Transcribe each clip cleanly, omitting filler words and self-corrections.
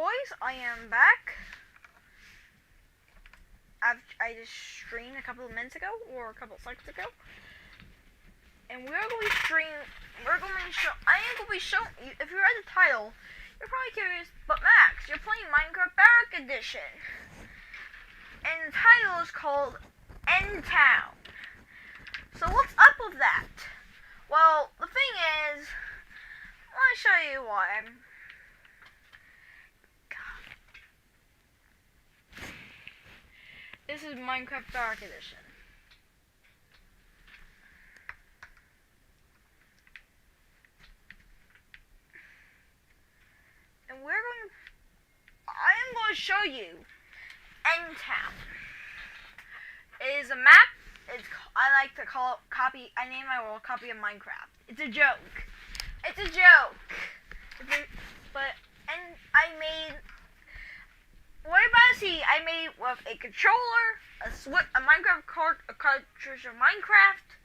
boys, I am back. I just streamed a couple of minutes ago, or a couple of seconds ago, and I am going to be showing you, if you read the title, you're probably curious, but Max, you're playing Minecraft Bedrock Edition, and the title is called End Town. So what's up with that? Well, the thing is, let me show you why. This is Minecraft Bedrock Edition. And I am going to show you End Town. It is a map. I like to call it I name my world copy of Minecraft. It's a joke. It's a joke. What you're about to see, I made with a controller, a Minecraft cartridge of Minecraft,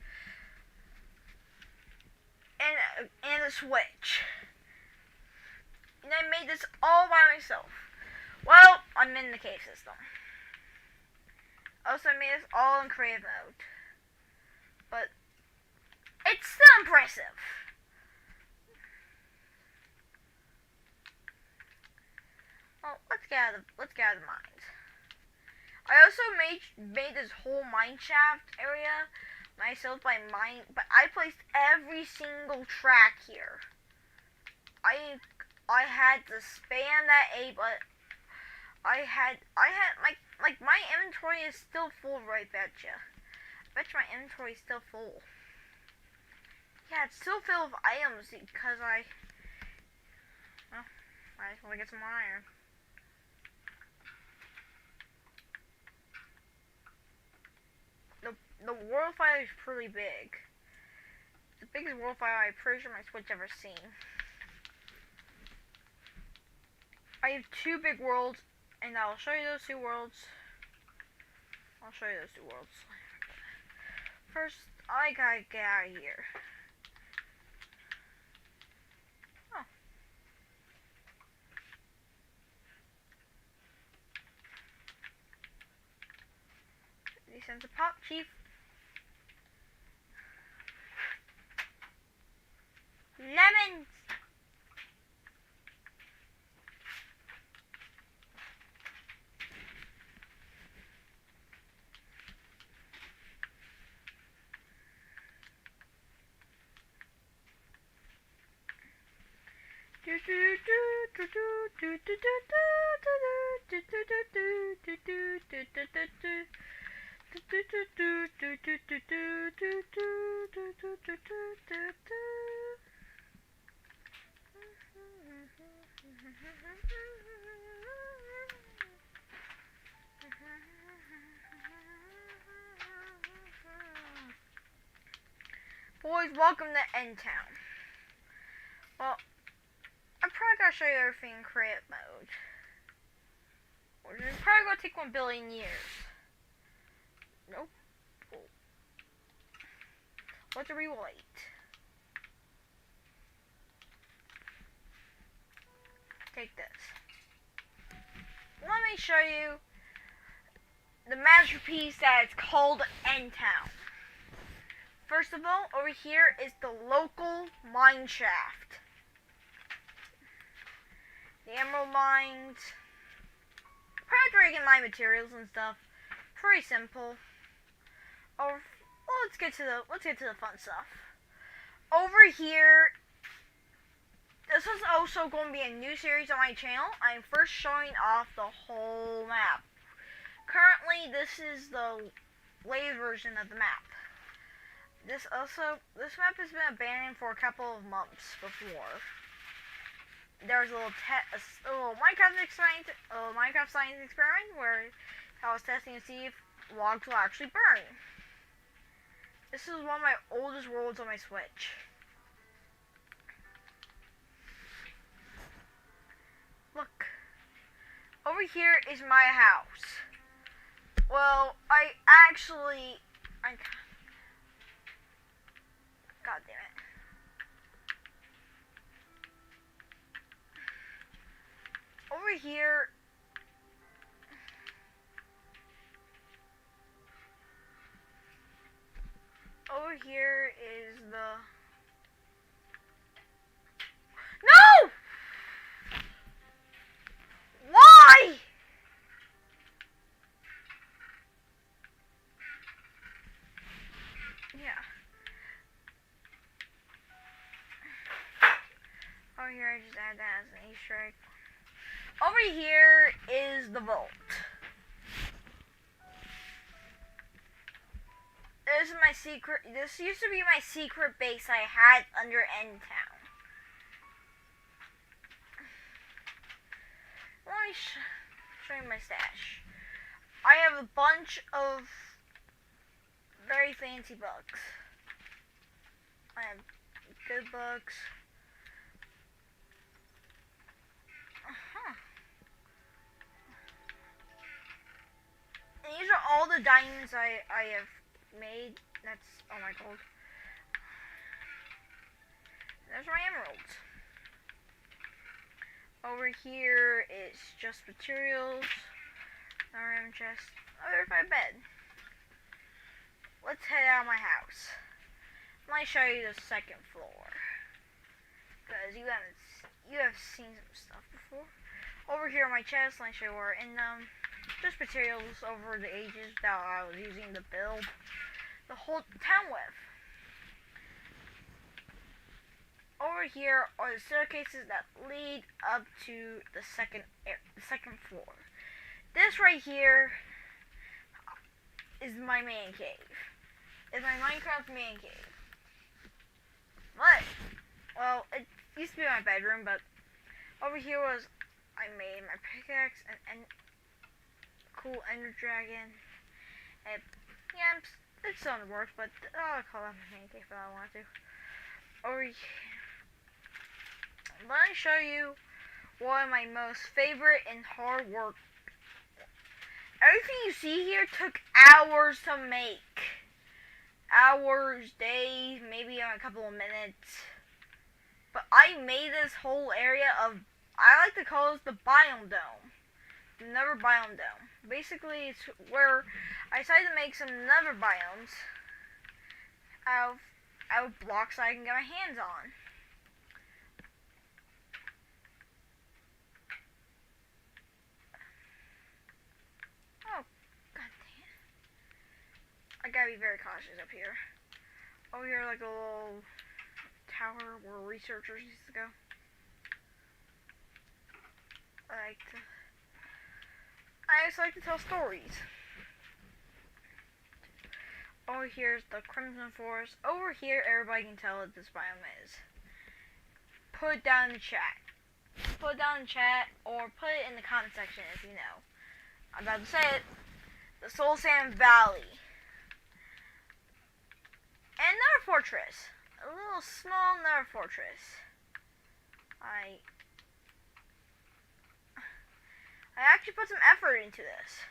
and a Switch. And I made this all by myself. Well, I'm in the cave system. Also, I made this all in creative mode. But it's still impressive. Well, let's get out of the mines. I also made this whole mine shaft area myself but I placed every single track here. I had to spam that A, but I had my inventory is still full, right? Betcha my inventory is still full. Yeah, it's still filled with items because I just want to get some more iron. The world fire is pretty big. The biggest world fire I'm pretty sure my Switch ever seen. I have two big worlds, and I'll show you those two worlds. First, I gotta get out of here. Oh. These sends a pop, chief. Lemons! Boys, welcome to End Town. Well, I'm probably gonna show you everything in creative mode. Which is probably gonna take 1 billion years. Nope. Let's rewrite. Take this. Let me show you the masterpiece that is called End Town. First of all, over here is the local mine shaft. The emerald mines. Probably where you can mine materials and stuff. Pretty simple. Well, let's get to the fun stuff. Over here, this is also going to be a new series on my channel. I'm first showing off the whole map. Currently, this is the latest version of the map. This map has been abandoned for a couple of months before. There was a little Minecraft science experiment where I was testing to see if logs will actually burn. This is one of my oldest worlds on my Switch. Look. Over here is my house. Well, God damn it. Over here, is the... No! Why? Yeah. Over here, I just add that as an Easter egg. Over here is the vault. This is my secret. This used to be my secret base I had under End Town. Let me show you my stash. I have a bunch of very fancy books. I have good books. And these are all the diamonds I have made. That's all my gold. There's my emeralds. Over here is just materials. RM chest. Oh, there's my bed. Let's head out of my house. Let me show you the second floor, because you have seen some stuff before. Over here are my chests. Let me show you where in them. Just materials over the ages that I was using to build the whole town with. Over here are the staircases that lead up to the second floor. This right here is my man cave. It's my Minecraft man cave. But, well, it used to be my bedroom, but over here was, I made my pickaxe and cool ender dragon. And, yeah, it still works, but I'll call that my man cave if I want to. Over here. Let me show you one of my most favorite and hard work. Everything you see here took hours to make. Hours, days, maybe a couple of minutes. But I made this whole area of, I like to call this the biome dome. The nether biome dome. Basically, it's where I decided to make some nether biomes out of blocks I can get my hands on. I gotta be very cautious up here. Over here, like a little tower where researchers used to go. I just like to tell stories. Over here is the Crimson Forest. Over here, everybody can tell what this biome is. Put it down in the chat. Put it down in the chat, or put it in the comment section if you know. I'm about to say it. The Soul Sand Valley. And another fortress. A little small nether fortress. I actually put some effort into this.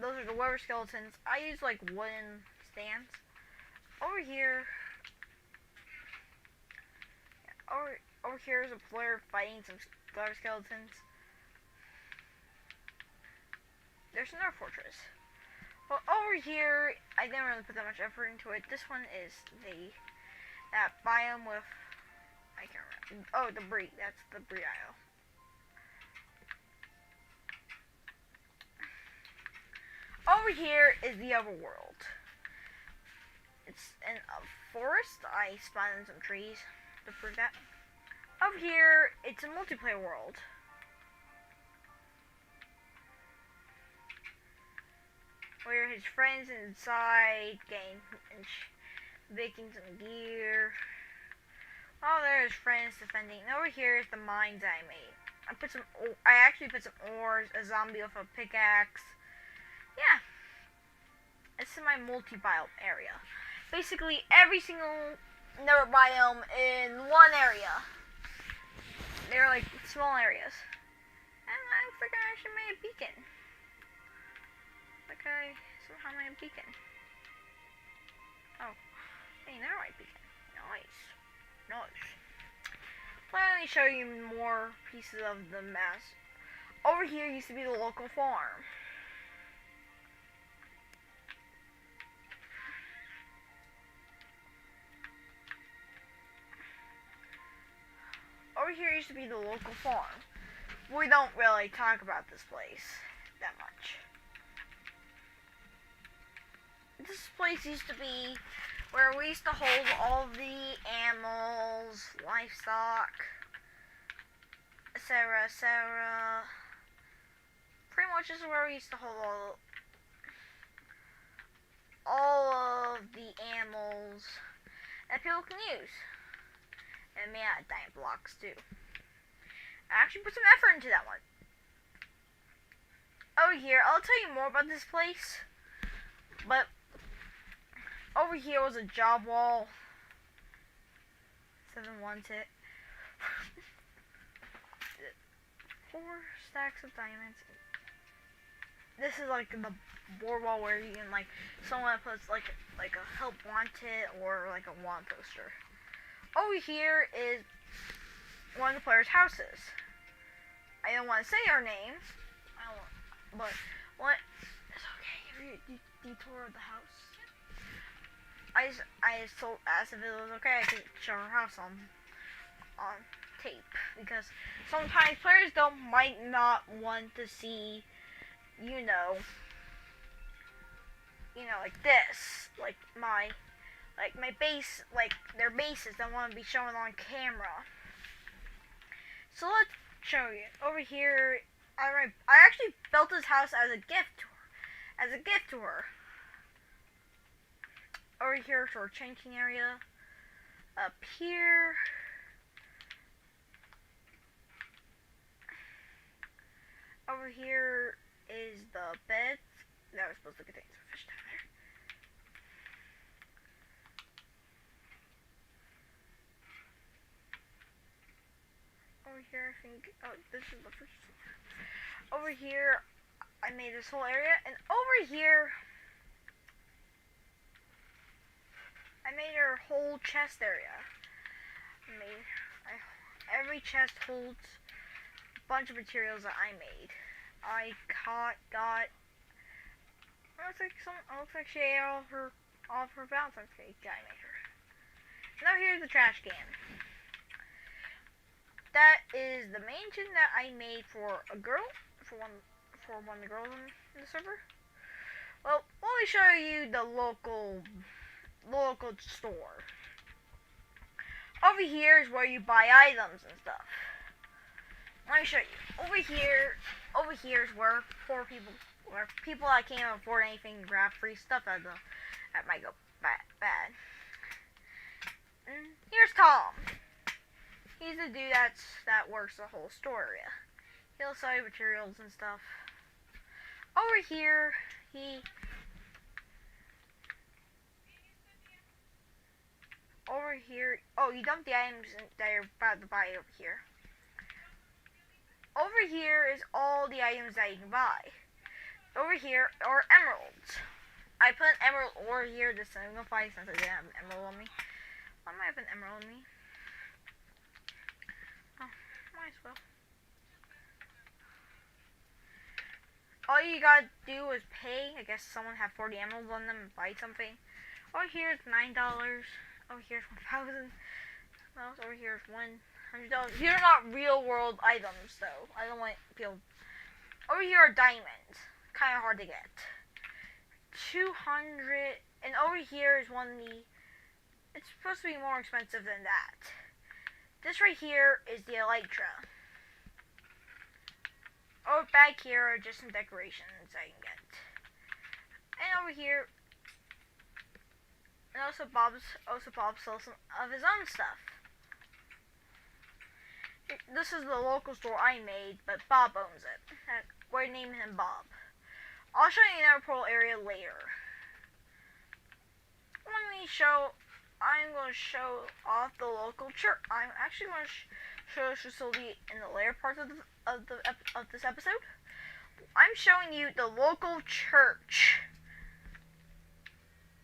Those are the wither skeletons. I use like wooden stands. Over here. Over here is a player fighting some wither skeletons. There's another fortress. Well, over here, I didn't really put that much effort into it. This one is that biome with, I can't remember. Oh, the Bree. That's the Bree Isle. Over here is the overworld. It's in a forest. I spawned in some trees to prove that. Over here, it's a multiplayer world. Where his friends inside making some gear. Oh, there's friends defending. And over here is the mines I made. I actually put some ores, a zombie with a pickaxe. Yeah. This is my multi-biome area. Basically every single nether biome in one area. They're like small areas. And I freaking actually made a beacon. Okay, somehow I made a beacon. Oh, hey, netherite beacon. Nice. let me show you more pieces of the mess. Over here used to be the local farm. Over here used to be the local farm. We don't really talk about this place that much. This place used to be where we used to hold all the animals, livestock, etc., etc. Pretty much this is where we used to hold all of the animals that people can use. And may add diamond blocks too. I actually put some effort into that one. Over here, I'll tell you more about this place. But over here was a job wall. 7 wanted. 4 stacks of diamonds. This is like the board wall where you can someone puts like a help wanted or like a want poster. Over here is one of the players' houses. I don't want to say our names. But what? It's okay if you detour the house. I just asked if it was okay I could show our house on tape, because sometimes players might not want to see, like this, like my base, like their bases don't want to be shown on camera. So let's show you. Over here, I actually built this house as a gift to her. Over here is our changing area. Up here, over here is the bed that was supposed to contain some fish down there. Over here, I think, this is the first floor. Over here, I made this whole area, and over here, I made our whole chest area. Every chest holds a bunch of materials that I made. I got. Looks like she ate all of her Valentine's cake that I made her. Now here's the trash can. That is the mansion that I made for a girl, for one of the girls in the server. Well, let me show you the local store. Over here is where you buy items and stuff. Let me show you. Over here is where people that can't afford anything grab free stuff that might go bad. And here's Tom. He's the dude that works the whole store area. He'll sell you materials and stuff. Over here, you dump the items that you're about to buy over here. Over here is all the items that you can buy. Over here are emeralds. I put an emerald ore here to simplify since I didn't have an emerald on me. I might have an emerald on me. Oh, might as well. All you gotta do is pay. I guess someone had 40 emeralds on them and buy something. Over here is $9. Over here is 1,000. Over here is $100. These are not real world items though. I don't want people. Over here are diamonds. Kind of hard to get. 200. And over here is it's supposed to be more expensive than that. This right here is the elytra. Over back here are just some decorations I can get. And over here, and also Bob sells some of his own stuff. This is the local store I made, but Bob owns it. We're naming him Bob. I'll show you another pearl area later. I'm going to show off the local church. I'm actually going to show this facility in the later parts of this episode. I'm showing you the local church.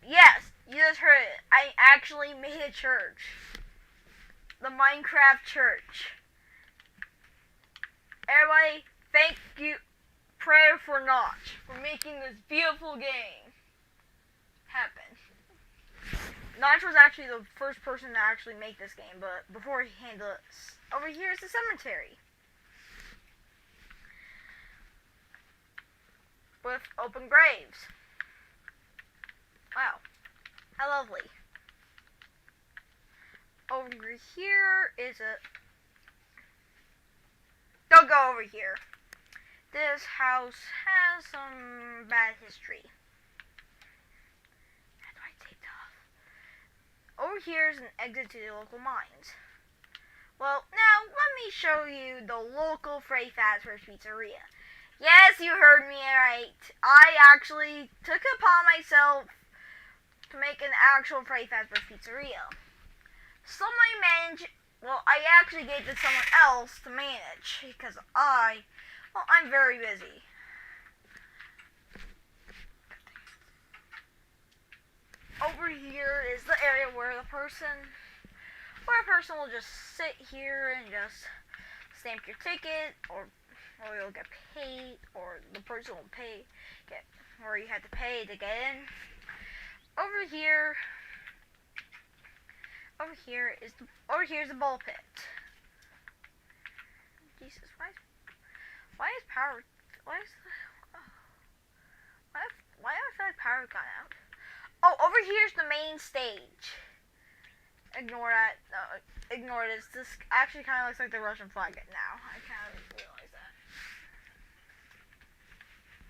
Yes, you just heard it. I actually made a church. The Minecraft church. Everybody, thank you, prayer for Notch for making this beautiful game happen. Notch was actually the first person to actually make this game, but before he handled it, over here is the cemetery. With open graves. Wow. How lovely. Over here is a... Don't go over here. This house has some bad history. How do I take off? Over here is an exit to the local mines. Well, now let me show you the local Freddy Fazbear's Pizzeria. Yes, you heard me right. I actually took it upon myself to make an actual Freddy Fazbear's Pizzeria. Somebody managed... Well, I actually gave it to someone else to manage because I'm very busy. Over here is the area where a person will just sit here and just stamp your ticket, or you'll get paid, or the person will or you have to pay to get in. Over here's the ball pit. Jesus, why is power? Why do I feel like power got out? Oh, over here's the main stage. Ignore that. No, ignore this. This actually kind of looks like the Russian flag now. I kind of realize that.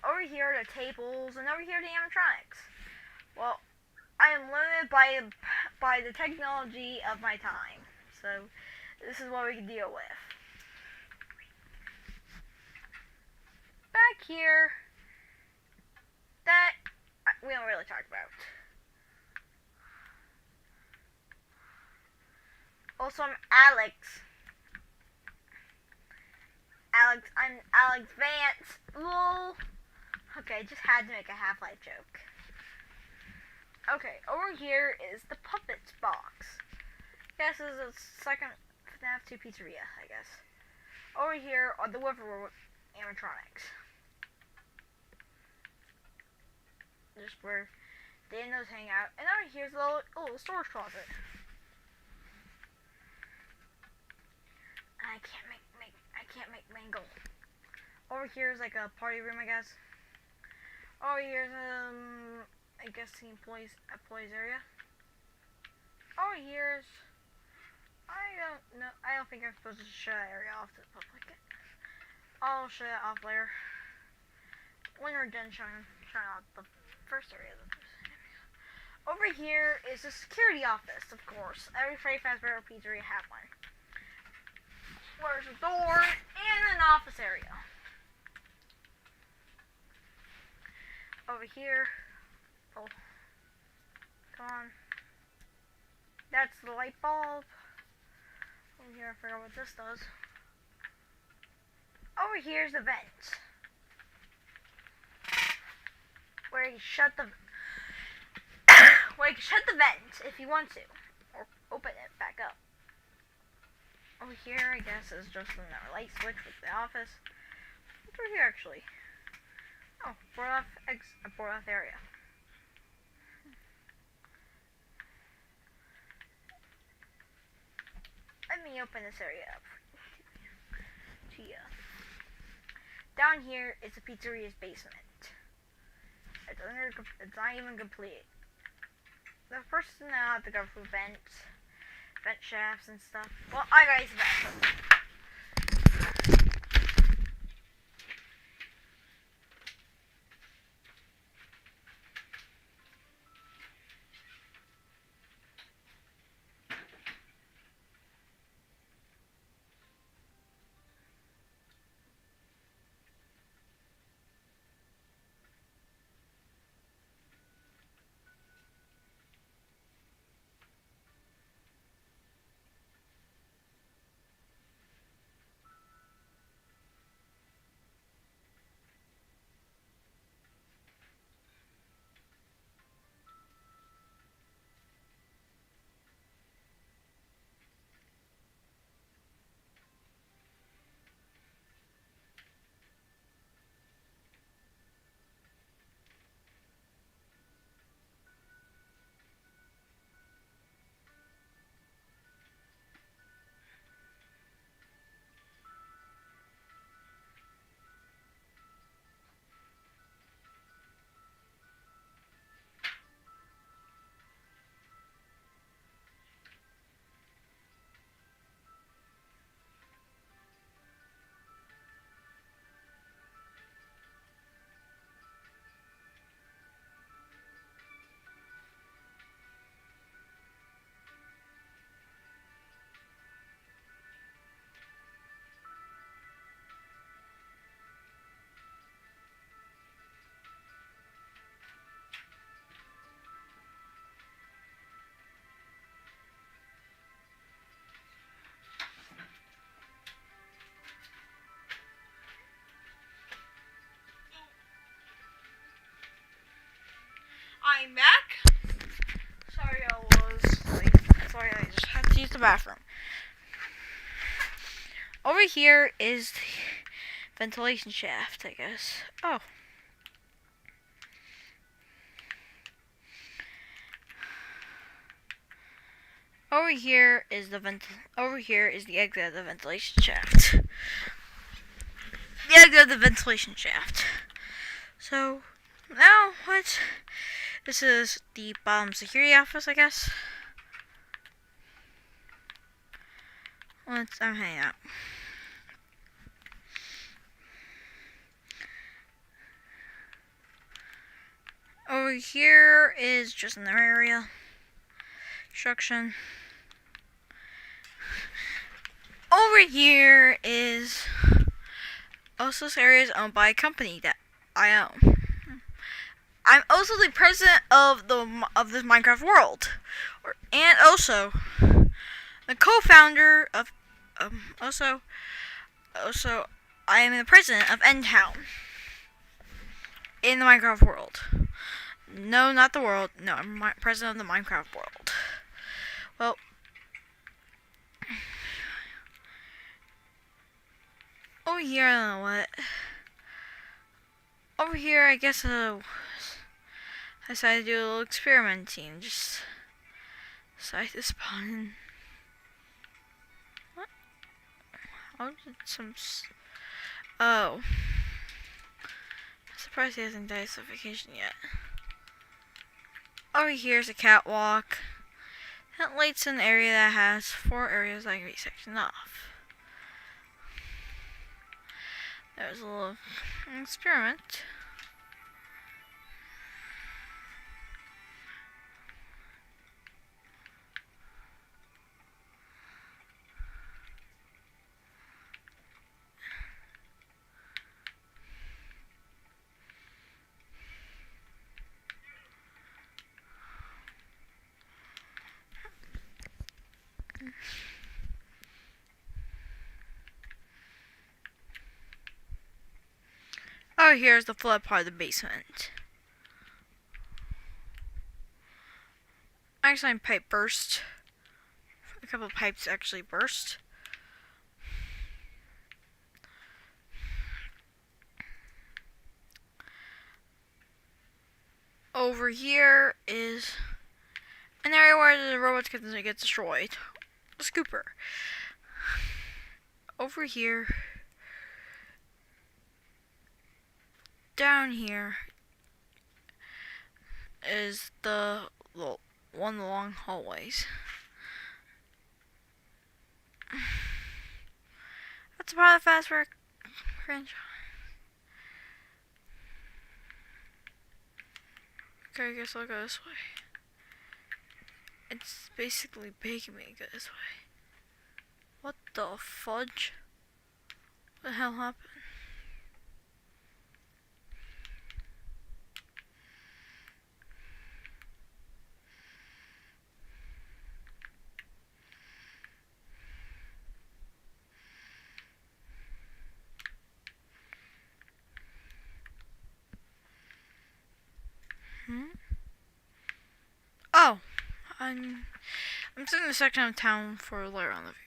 Over here are the tables, and over here are the animatronics. Well, I am limited by the technology of my time, so this is what we can deal with. Back here, that we don't really talk about. Also, I'm Alex. I'm Alex Vance. Lol. Okay, just had to make a Half-Life joke. Okay, over here is the Puppets box. This is a second FNAF 2 pizzeria, I guess. Over here are the Whippoorwill animatronics. Just where Dan and those hang out. And over here's the little storage closet. I can't make mango. Over here is like a party room, I guess. Over here's I guess the employees area. Over here's I don't think I'm supposed to show that area off to the public. I'll show that off later. When we're done showing off the first area. Over here is the security office, of course. Every Freddy Fazbear Pizzeria has one. There's a door and an office area. Over here. Oh. Come on. That's the light bulb. Over here, I forgot what this does. Over here's the vent. Where you shut the vent if you want to. Or open it back up. Over here, I guess, is just another light switch with the office. What's over here, actually? Oh, board off area. Let me open this area up to you. Down here is the pizzeria's basement. It's not even complete. The person now have to go through vent shafts and stuff. Well, I got his vent. I'm back. Sorry I was late. Sorry, I just had to use the bathroom. Over here is the ventilation shaft, I guess. Oh. Over here is the exit of the ventilation shaft. The exit of the ventilation shaft. So now what? This is the bottom security office, I guess. I'm hanging out. Over here is just another area. Construction. Over here is also this area is owned by a company that I own. I'm also the president of this Minecraft world, and also the co-founder of also I am the president of Endtown in the Minecraft world. No, not the world. No, I'm president of the Minecraft world. Well, over here, I don't know what. Over here, I guess I decided to do a little experimenting. Just decided to spawn in. What? How did some? Oh. I'm surprised he hasn't died of vacation yet. Over here is a catwalk. That lights an area that has 4 areas that can be sectioned off. There's a little experiment. Oh, here's the flood part of the basement. Actually, my pipe burst. A couple of pipes actually burst. Over here is an area where the robots get destroyed. A scooper. Over here, down here, is the one of the long hallways. That's about the fast work franchise. Okay, I guess I'll go this way. It's basically begging me to go this way. What the fudge? What the hell happened? Oh, I'm sitting in a section of town for later on the video.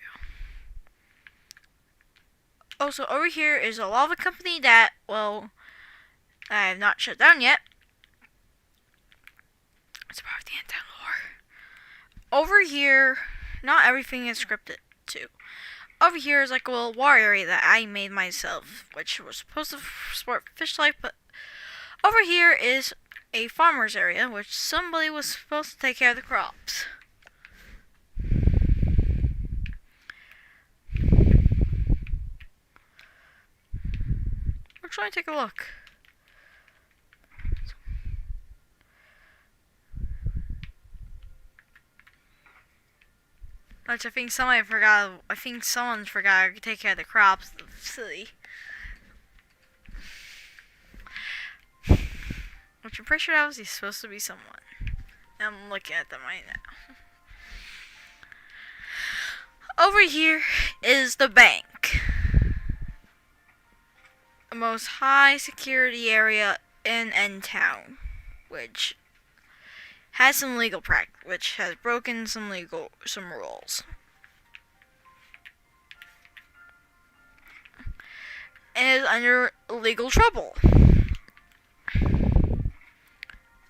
Also, over here is a lava company that, well, I have not shut down yet. It's part of the Endtown lore. Over here, not everything is scripted too. Over here is like a little water area that I made myself, which was supposed to support fish life, but over here is a farmer's area, which somebody was supposed to take care of the crops. We're trying to take a look. Which I think someone forgot to take care of the crops. Silly. Which I'm pretty sure that was supposed to be someone. I'm looking at them right now. Over here is the bank. The most high security area in Endtown. Which has some legal practice, which has broken some rules. And is under legal trouble.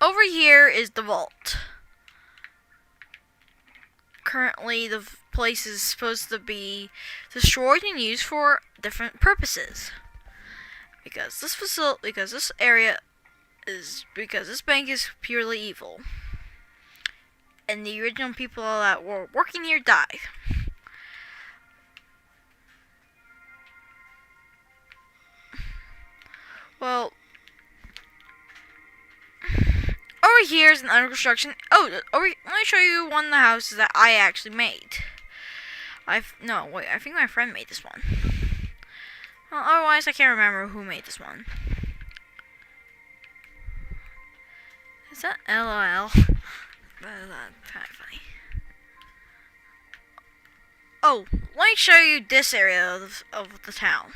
Over here is the vault. Currently, the place is supposed to be destroyed and used for different purposes. Because this bank is purely evil. And the original people that were working here died. Well, over here is an under construction. Oh, let me show you one of the houses that I actually made. I think my friend made this one. Well, otherwise, I can't remember who made this one. Is that LOL? That's kind of funny. Oh, let me show you this area of the town.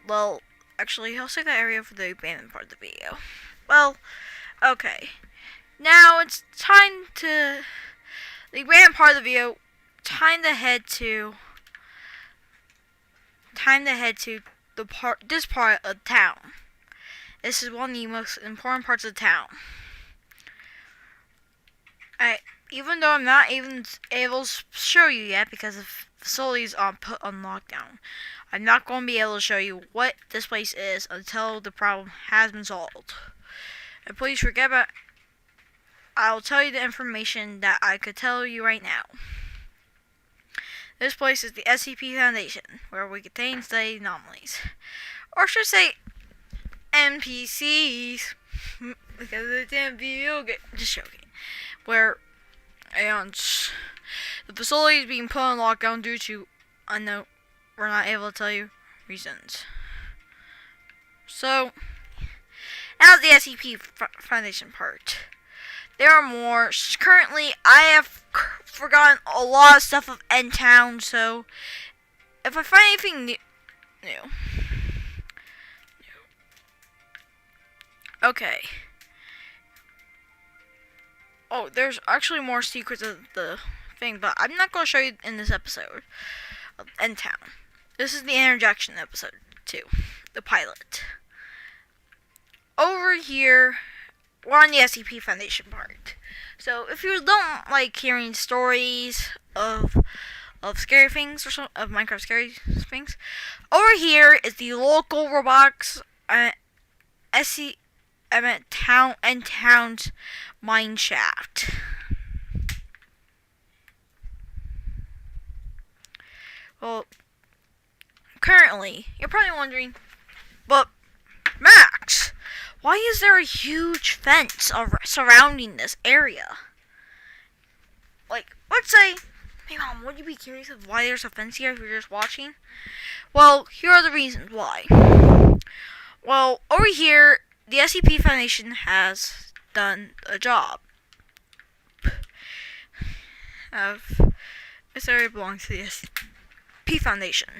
Well, actually, I'll save that area for the abandoned part of the video. Well, okay. Now it's time to the abandoned part of the video. Time to head to this part of town. This is one of the most important parts of the town. Even though I'm not even able to show you yet because the facilities are put on lockdown, I'm not going to be able to show you what this place is until the problem has been solved. And please forget about. I'll tell you the information that I could tell you right now. This place is the SCP Foundation, where we contain study anomalies. Or should I say NPCs, because it's NPC, just joking. Where the facility is being put on lockdown due to unknown, we're not able to tell you reasons. So, now the SCP Foundation part. There are more. Currently, I have forgotten a lot of stuff of End Town, so if I find anything new. Okay. Oh, there's actually more secrets of the thing, but I'm not going to show you in this episode of End Town. This is the interjection episode 2, the pilot. Over here, we're on the SCP Foundation part. So if you don't like hearing stories of scary things or of Minecraft scary things, over here is the local robotics town's mine shaft. Well, currently you're probably wondering, but Max, why is there a huge fence surrounding this area? Like, let's say, hey Mom, would you be curious of why there's a fence here if you're just watching? Well, here are the reasons why. Well, over here, the SCP Foundation has done a job. This area belongs to the SCP Foundation.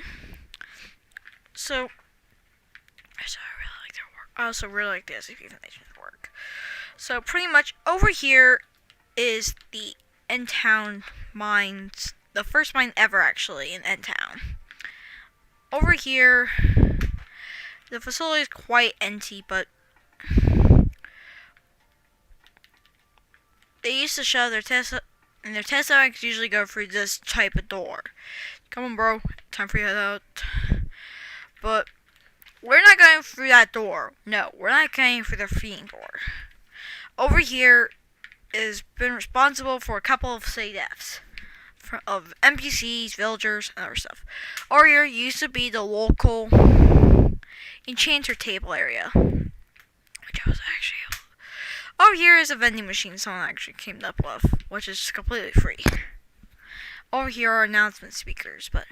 So, I also really like the SCP Foundation's work. So pretty much over here is the End Town mines, the first mine ever actually in End Town. Over here, the facility is quite empty, but they used to show their test, and their test subjects usually go through this type of door. Come on, bro, time for you to head out. But we're not going through that door. No, we're not going through the feeding door. Over here has been responsible for a couple of city deaths of NPCs, villagers, and other stuff. Over here used to be the local enchanter table area, which I was actually. Over here is a vending machine someone actually came up with, which is completely free. Over here are announcement speakers, but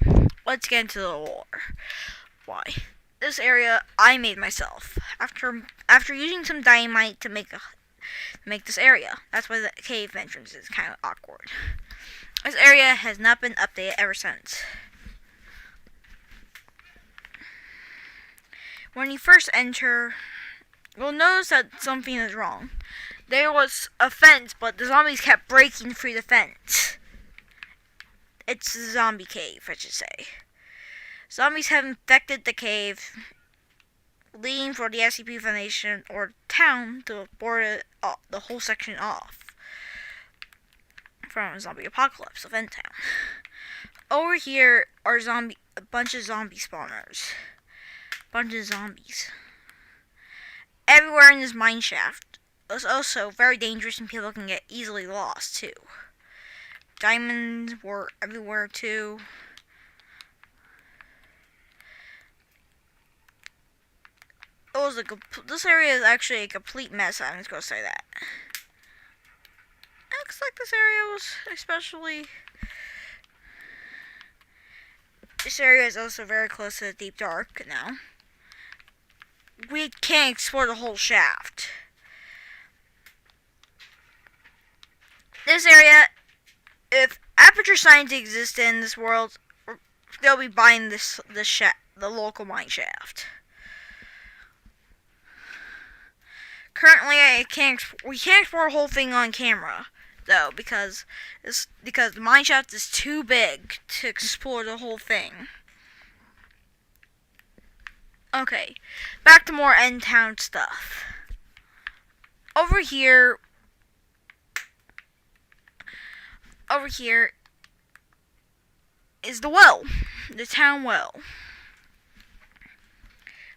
let's get into the lore. Why? This area I made myself after using some dynamite to make this area. That's why the cave entrance is kind of awkward. This area has not been updated ever since. When you first enter, you'll notice that something is wrong. there was a fence, but the zombies kept breaking through the fence. It's a zombie cave, I should say. Zombies have infected the cave, leading for the SCP Foundation or town to board the whole section off from a zombie apocalypse of End Town. Over here are a bunch of zombie spawners. Bunch of zombies. Everywhere in this mine shaft. It's also very dangerous and people can get easily lost too. Diamonds were everywhere too. This area is actually a complete mess. I'm just gonna say that. Looks like this area was especially. This area is also very close to the deep dark now. We can't explore the whole shaft. This area, if Aperture Science existed in this world, they'll be buying the local mine shaft. Currently, we can't explore the whole thing on camera, though, because the mine shaft is too big to explore the whole thing. Okay, back to more End Town stuff. Over here is the well, the town well,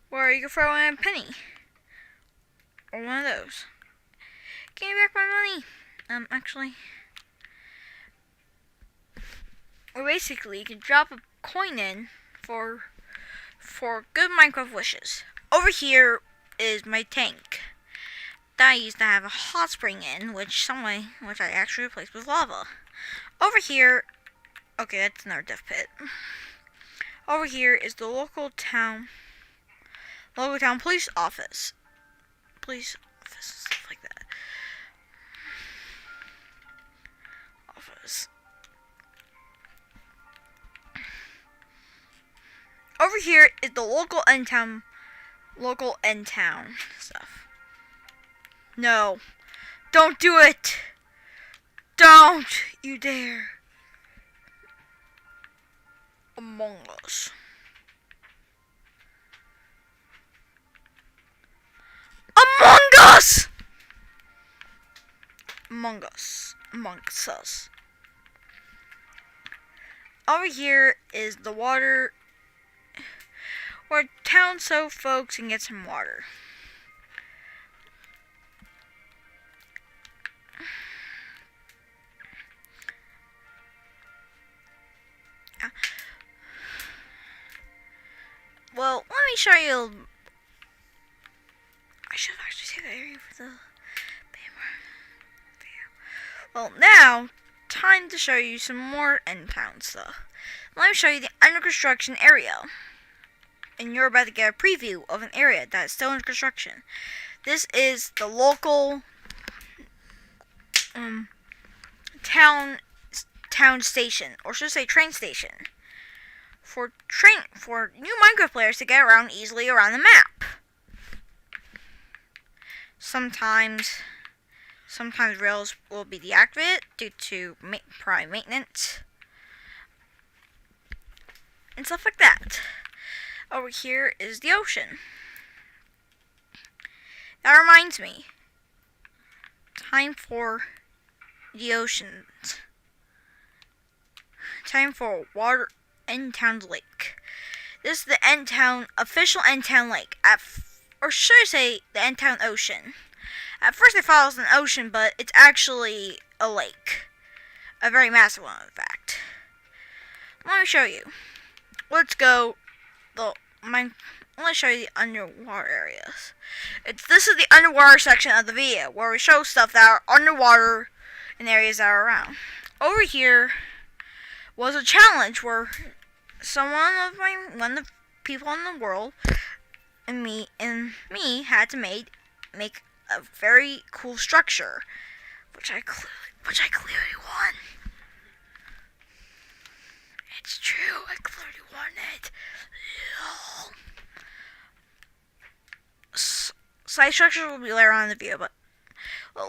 where you can throw in a penny. Or one of those. Give me back my money. Actually. Or basically, you can drop a coin in for good Minecraft wishes. Over here is my tank that I used to have a hot spring in, which I actually replaced with lava. Over here, okay, that's another death pit. Over here is the local town police office. Police office, stuff like that. Office. Over here is the local end town stuff. No. Don't do it! Don't you dare! Among Us. Amongst us. Over here is the water, where town folks can get some water. Well, let me show you. I should have actually saved that area for the video. Well, now, time to show you some more End Town stuff. Let me show you the under construction area. And you're about to get a preview of an area that is still under construction. This is the local town station, or should I say train station, for new Minecraft players to get around easily around the map. Sometimes rails will be deactivated due to prime maintenance and stuff like that. Over here is the ocean. That reminds me. Time for the oceans. Time for water End Town Lake. This is the official End Town Lake. Or should I say the End Town Ocean. At first I thought it was an ocean, but it's actually a lake. A very massive one, in fact. Let me show you. Let's go. Let's show you the underwater areas. This is the underwater section of the video, where we show stuff that are underwater in areas that are around. Over here was a challenge where one of the people in the world and me had to make a very cool structure, which I clearly won. It's true, I clearly won it. Side structures will be later on in the video, but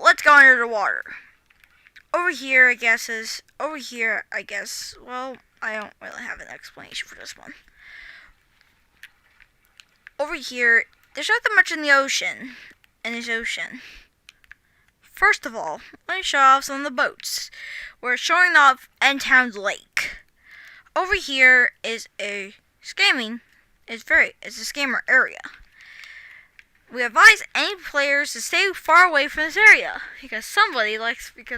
let's let's go under the water. Over here, I guess, well, I don't really have an explanation for this one. Over here, there's not that much in this ocean. First of all, let me show off some of the boats. We're showing off Endtown's Lake. Over here is a scammer area. We advise any players to stay far away from this area because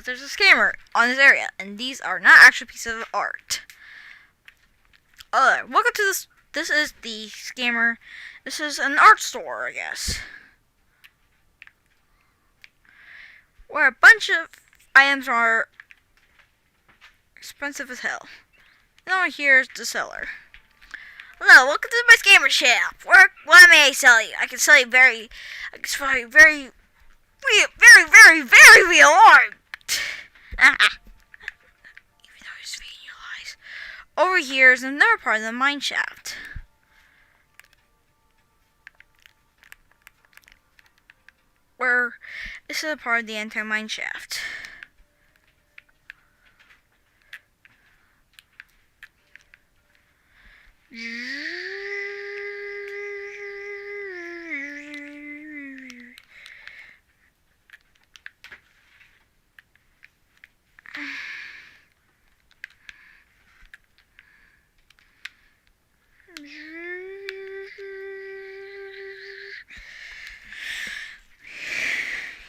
there's a scammer on this area, and these are not actual pieces of art. Welcome to this. This is the scammer. This is an art store, I guess, where a bunch of items are expensive as hell. And over here is the seller. Hello, welcome to my scammer shop. What may I sell you? I can sell you very real art. Even though he's feeding you lies. Over here is another part of the mine shaft. Where this is a part of the entire mine shaft.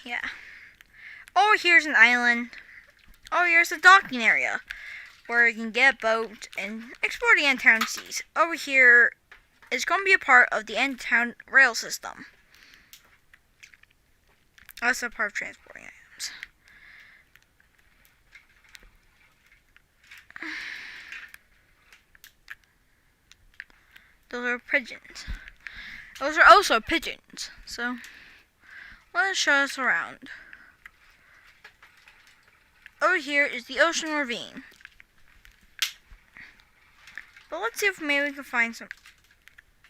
Yeah. Over here's an island. Over here's a docking area where you can get a boat and explore the Endtown seas. Over here is going to be a part of the Endtown rail system. Also part of transporting items. Those are pigeons. Those are also pigeons. So let's show us around. Over here is the ocean ravine. But let's see if maybe we can find some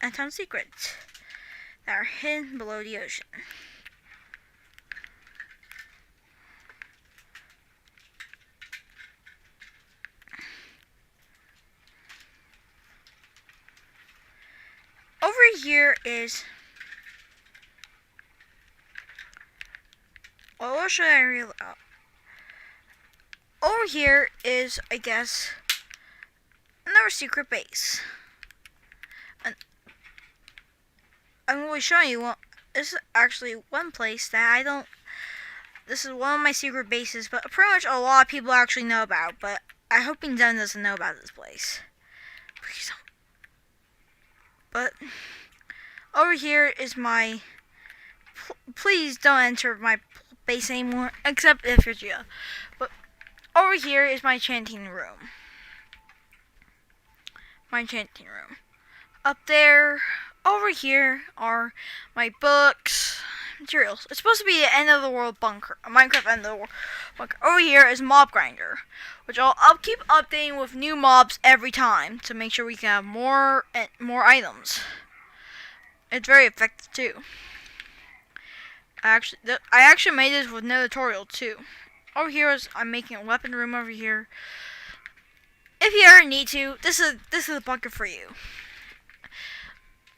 Endtown secrets that are hidden below the ocean. Over here is, well, what should I read out? Over here is, I guess, another secret base. And I'm going to show you one. This is actually one place that this is one of my secret bases, but pretty much a lot of people actually know about, but I hope Dunn doesn't know about this place. Please don't. But over here is my, please don't enter my base anymore, except if you're Gia. But over here is my enchanting room. Up there, over here are my books, materials. It's supposed to be the end of the world bunker, a Minecraft end of the world bunker. Over here is mob grinder, which I'll keep updating with new mobs every time to make sure we can have more items. It's very effective too. I actually made this with no tutorial too. Over here is, I'm making a weapon room over here. If you ever need to, this is a bunker for you.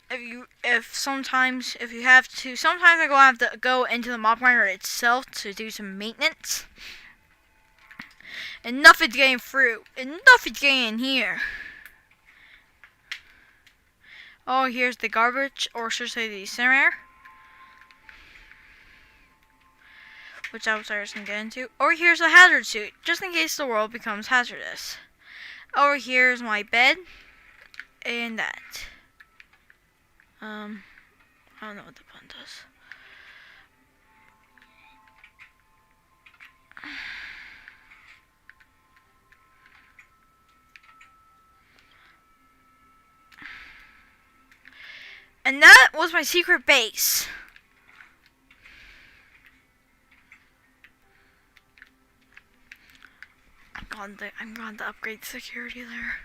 If you have to, sometimes I'm going to have to go into the mob grinder itself to do some maintenance. And nothing's getting through. And nothing's getting in here. Oh, here's the garbage, or should I say the incinerator, which I was going to get into. Over here's a hazard suit, just in case the world becomes hazardous. Over here is my bed, and that. I don't know what the button does. And that was my secret base. I'm going to upgrade security there.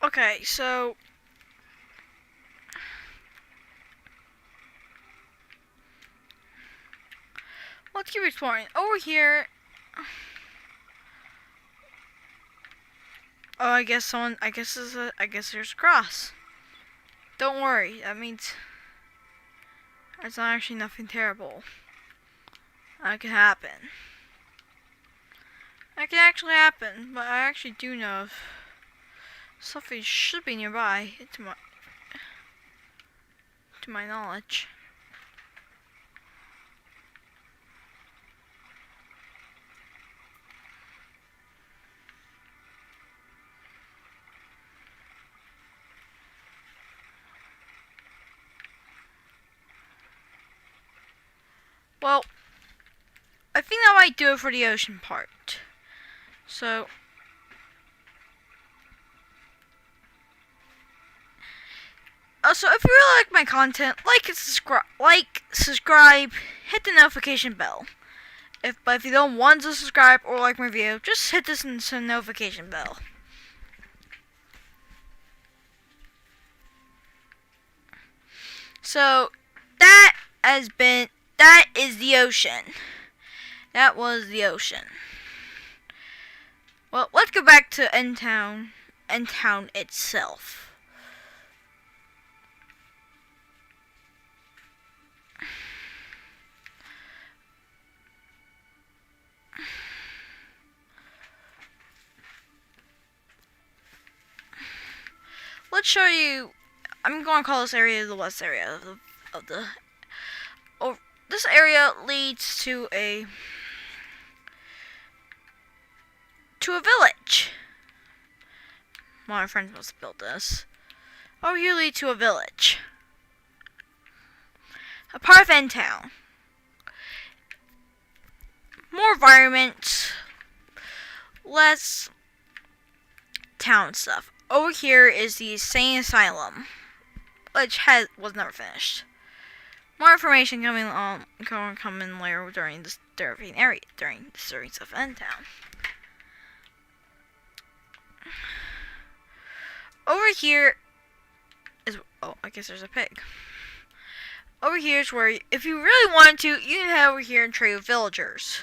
Okay, so let's keep exploring. Over here. Oh, I guess there's a cross. Don't worry. That means it's not actually nothing terrible. That can happen. That can actually happen, but I actually do know if something should be nearby, to my knowledge. Well, I think that might do it for the ocean part. So, also, if you really like my content, like and subscribe, hit the notification bell. But if you don't want to subscribe or like my video, just hit this notification bell. So, that is the ocean. That was the ocean. Well, let's go back to End Town itself. Let's show you. I'm going to call this area the west area of the. This area leads to a village. My friends must have built this. Over here leads to a village. A part of End Town. More environment. Less town stuff. Over here is the insane asylum, which was never finished. More information coming later during this surveying area, during the series of End Town. Over here is, oh, I guess there's a pig. Over here is where, if you really wanted to, you can head over here and trade with villagers.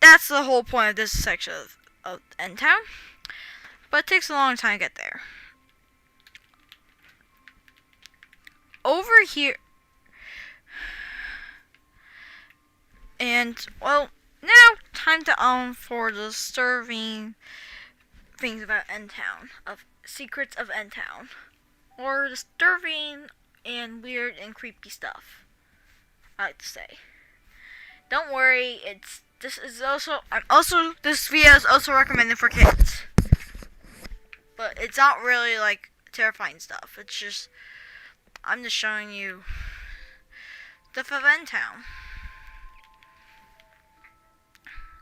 That's the whole point of this section of End Town. But it takes a long time to get there. Over here. And, well, now time to for the disturbing things about End Town, of secrets of End Town, or disturbing and weird and creepy stuff, I like to say. Don't worry, this video is also recommended for kids, but it's not really like terrifying stuff. It's just, I'm just showing you stuff of End Town.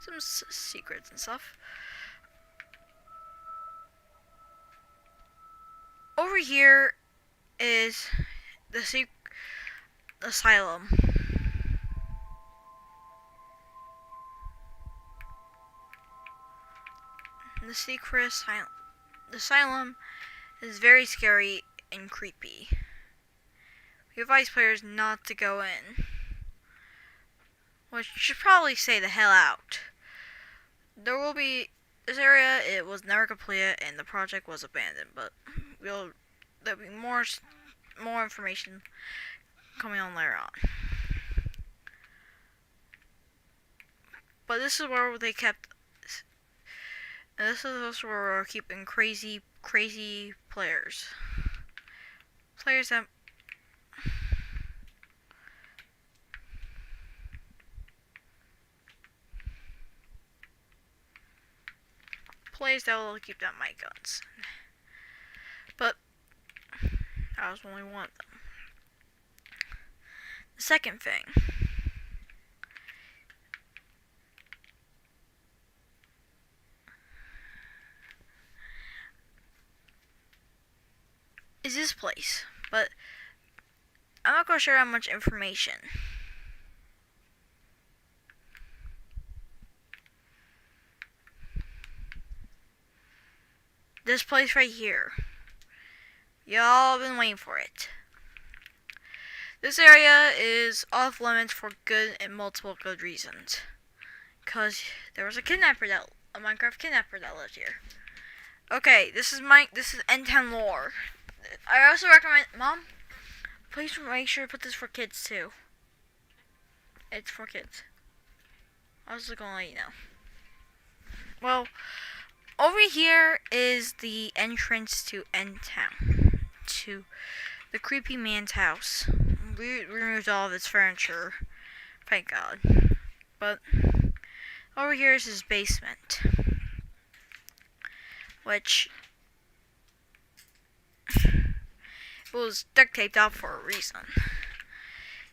Some secrets and stuff. Over here is the asylum. The secret asylum. The asylum is very scary and creepy. We advise players not to go in. Which should probably stay the hell out. There will be this area. It was never completed, and the project was abandoned. But there'll be more information coming on later on. But this is where they kept. And this is also where we're keeping crazy players. Players that. Players that will keep down my guns. But that was only one of them. The second thing is this place, but I'm not going to share that much information. This place right here. Y'all been waiting for it. This area is off limits for good and multiple good reasons. Because there was a Minecraft kidnapper that lived here. Okay, this is N10 lore. I also recommend, Mom, please make sure to put this for kids too. It's for kids. I was gonna let you know. Well, over here is the entrance to N-Town, to the creepy man's house. We removed all of its furniture, thank God. But over here is his basement, which was duct taped out for a reason.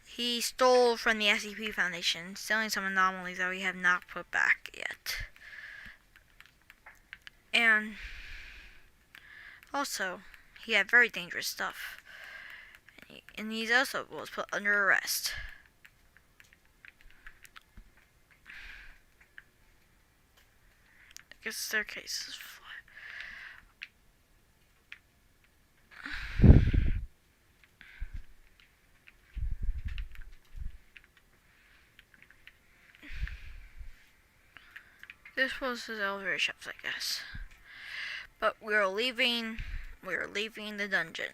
He stole from the SCP Foundation, stealing some anomalies that we have not put back yet. And also, he had very dangerous stuff. And he also was put under arrest. I guess the staircase is flat. This was his elevator shaft, I guess. But we're leaving the dungeon.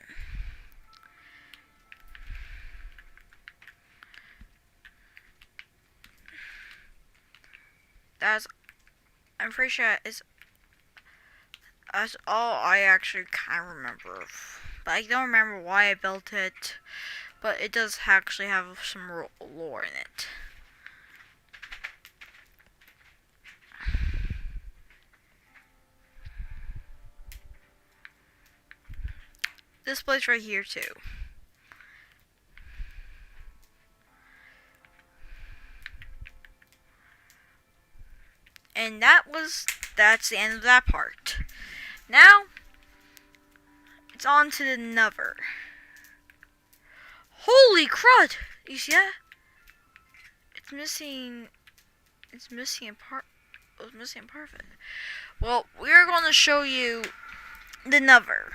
I'm pretty sure that's all I actually kind of remember. But I don't remember why I built it. But it does actually have some lore in it. This place right here too. And that's the end of that part. Now, it's on to the Nether. Holy crud! You see that? It's missing a part of it. Well, we're going to show you the Nether.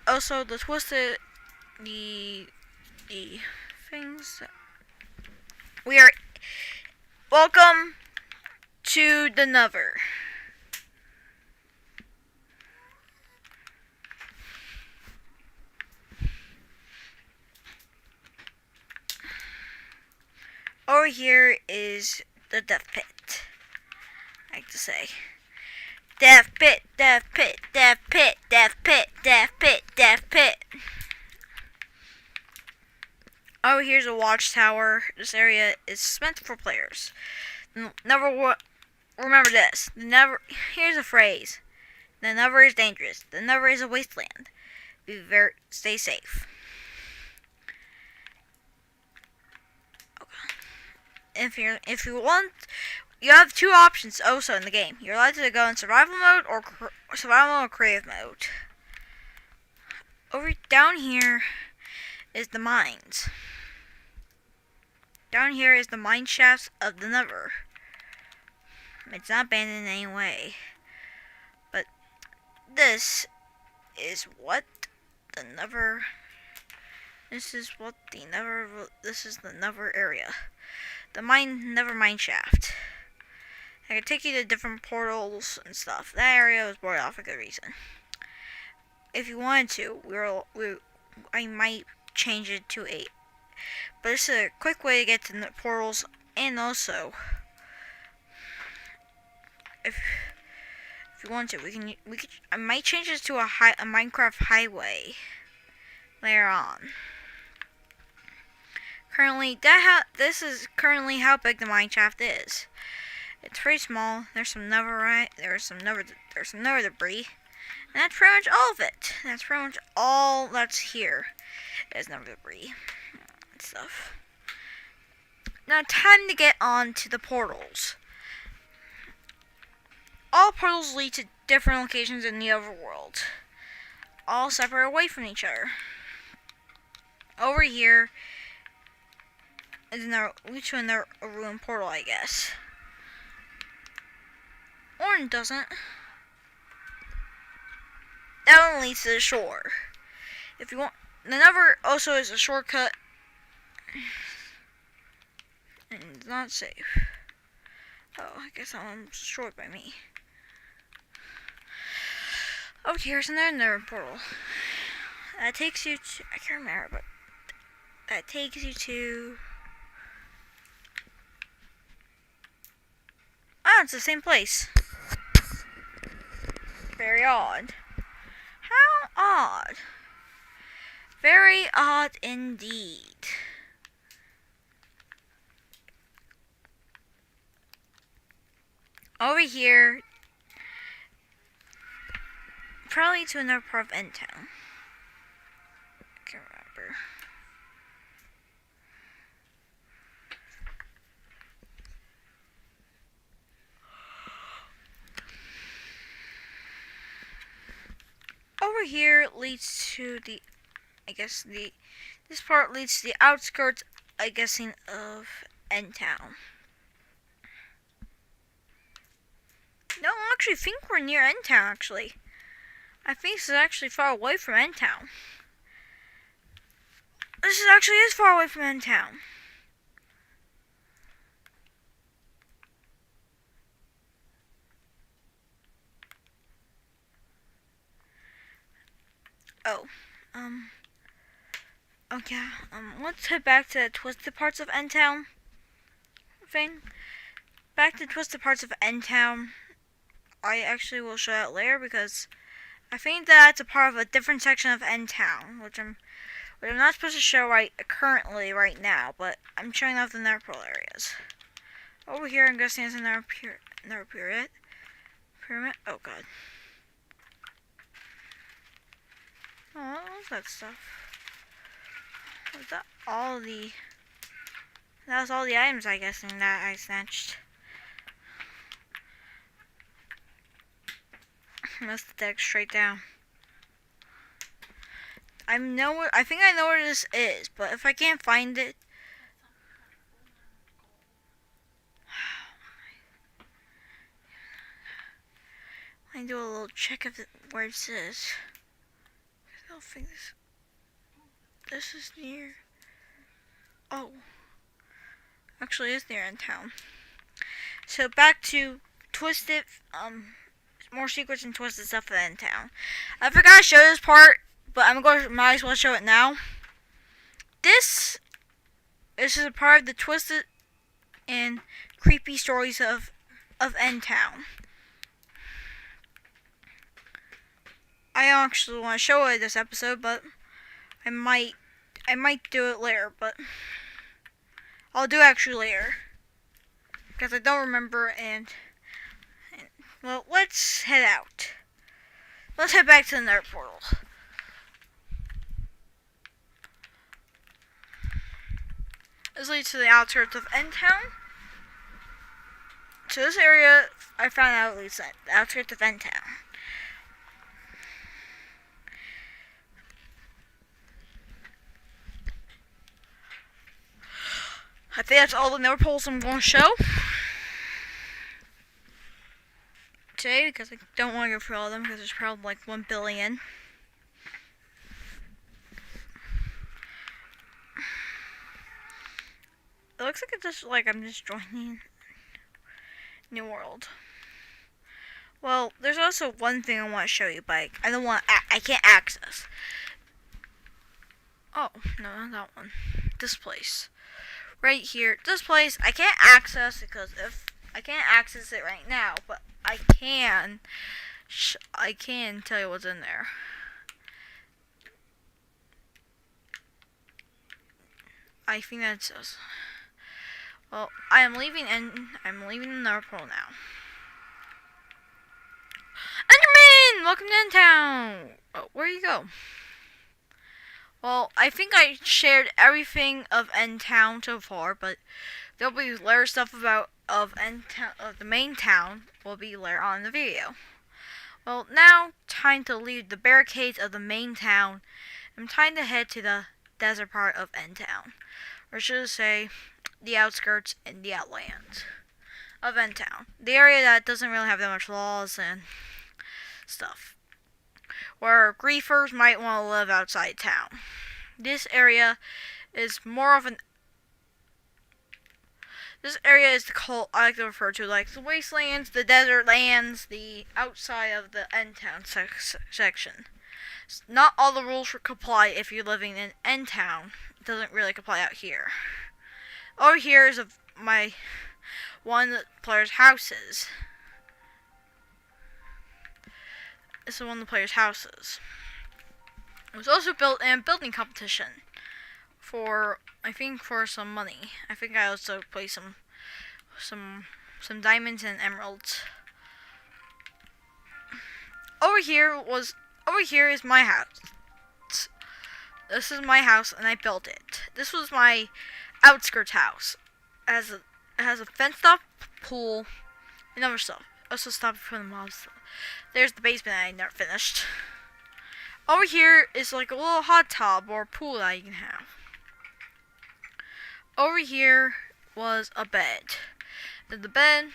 Also the twisted, the things. We are welcome to the Nether. Over here is the death pit. I like to say. Death pit, death pit, death pit, death pit, death pit, death pit. Over here's a watchtower. This area is meant for players. Remember this. Here's a phrase. The Nether is dangerous. The Nether is a wasteland. Stay safe. If you want, you have two options also in the game. You're allowed to go in survival mode or creative mode. Down here is the mines. Down here is the mine shafts of the Nether. It's not abandoned in any way. But this is what the Nether. This is the Nether area. The Nether mine shaft. I can take you to different portals and stuff. That area was boarded off for good reason. If you wanted to, I might change it to 8. But this is a quick way to get to the portals, and also, if you want to, I might change this to a Minecraft highway later on. This is currently how big the mine shaft is. It's pretty small. There's some netherite. There's some nether debris. And that's pretty much all of it. That's pretty much all that's here. There's nether debris and stuff. Now, time to get on to the portals. All portals lead to different locations in the overworld, all separate away from each other. Over here is leads to a ruined portal, I guess. Or it doesn't. That one leads to the shore. If you want, the Nether also is a shortcut And it's not safe. Oh, I guess that one was destroyed by me. Oh, here's another portal. That takes you to... I can't remember, but... That takes you to... Oh, it's the same place. Very odd. How odd. Very odd indeed. Over here, probably to another part of End Town. I can't remember. Over here leads to the, I guess this part leads to the outskirts, I guessing, of End Town. No, I actually think we're near End Town, actually. I think this is actually far away from End Town. This is actually far away from End Town. Oh, yeah, let's head back to the twisted parts of End Town thing. Back to twisted parts of End Town. I actually will show that later because I think that's a part of a different section of End Town, which I'm not supposed to show right now, but I'm showing off the Netherpool areas. Over here, I'm guessing is another pyramid. Oh god. Oh, what's that stuff? Was that all the? That was all the items, I guess, that I snatched. Must dig straight down. I think I know where this is, but if I can't find it, I do a little check of where this is. I don't think this is near. Oh, actually, it's near End Town. So back to twisted. More secrets and twisted stuff in End Town. I forgot to show this part, but might as well show it now. This is a part of the twisted and creepy stories of End Town. I actually want to show it this episode, but I might do it later, but I'll do it actually later because I don't remember. And well, let's head out. Let's head back to the Nether portal. This leads to the outskirts of End Town. So this area, I found out leads to the outskirts of End Town. I think that's all the Nether portals I'm going to show today, because I don't want to go through all of them because there's probably like 1 billion. It looks like it's just like I'm just joining New World. Well, there's also one thing I want to show you, but I can't access. Oh, no, not that one. This place. Right here. This place I can't access because if I can't access it right now, but I can tell you what's in there. I think that's us. Well, I'm leaving the Nether portal now. Enderman! Welcome to End Town! Oh, where you go? Well, I think I shared everything of End Town so far, but there'll be later stuff of the main town will be later on in the video. Well, now time to leave the barricades of the main town and time to head to the desert part of End Town, or should I say, the outskirts and the outlands of End Town, the area that doesn't really have that much laws and stuff, where griefers might want to live outside town. This area is more of This area is called, I like to refer to like the wastelands, the desert lands, the outside of the end town section. Not all the rules comply if you're living in end town. It doesn't really comply out here. Over here is one of the player's houses. This is one of the player's houses. It was also built in a building competition for some money. I think I also played some diamonds and emeralds. Over here is my house. This is my house and I built it. This was my outskirts house. It has a fenced off pool and other stuff. Also stop for the mobs. There's the basement I never finished. Over here is like a little hot tub or pool that you can have. Over here was a bed. The bed,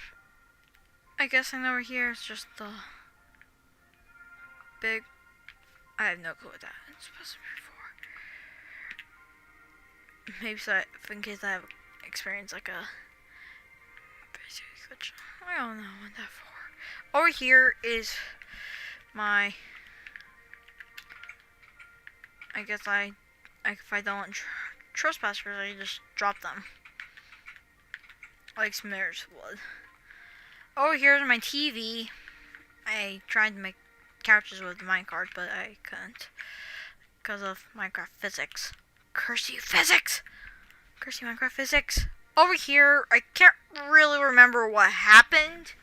I guess over here is just the big, I have no clue what that is supposed to be for. Maybe so in case I have experienced like a glitch. I don't know what that for. Over here is my, I guess if I don't want trespassers, I just drop them. Like Smears would. Over here is my TV. I tried to make couches with the minecart, but I couldn't. Because of Minecraft physics. Curse you, physics! Curse you, Minecraft physics. Over here, I can't really remember what happened.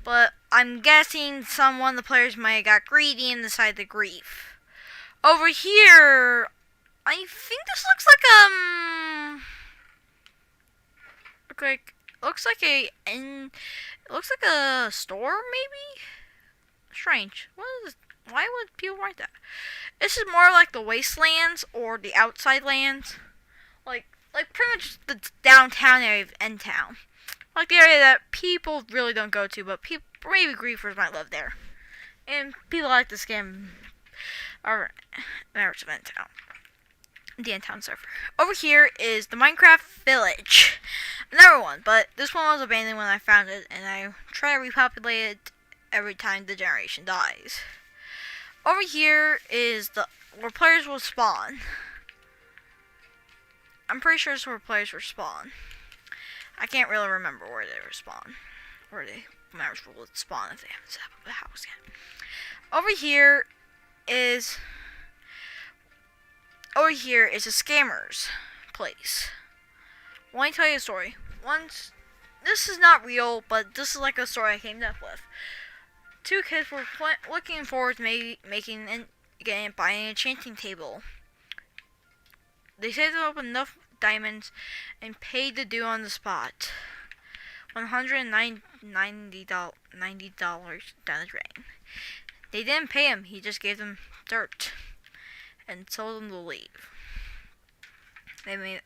But I'm guessing one of the players might have got greedy and decided to grief. Over here, I think this looks like a store maybe. Strange. What is this? Why would people write that? This is more like the wastelands or the outside lands, like pretty much the downtown area of end town, like the area that people really don't go to, but maybe griefers might live there, and people like to scam our members of end town. The end town server. Over here is the Minecraft village. Another one, but this one was abandoned when I found it, and I try to repopulate it every time the generation dies. Over here is where players will spawn. I'm pretty sure it's where players will spawn. I can't really remember where they will spawn. Where the members will spawn if they haven't set up a house yet. Over here is a scammer's place. Let me tell you a story. Once, this is not real, but this is like a story I came up with. Two kids were looking forward to buying an enchanting table. They saved up enough diamonds and paid the dude on the spot $190 down the drain. They didn't pay him, he just gave them dirt and told them to leave. They made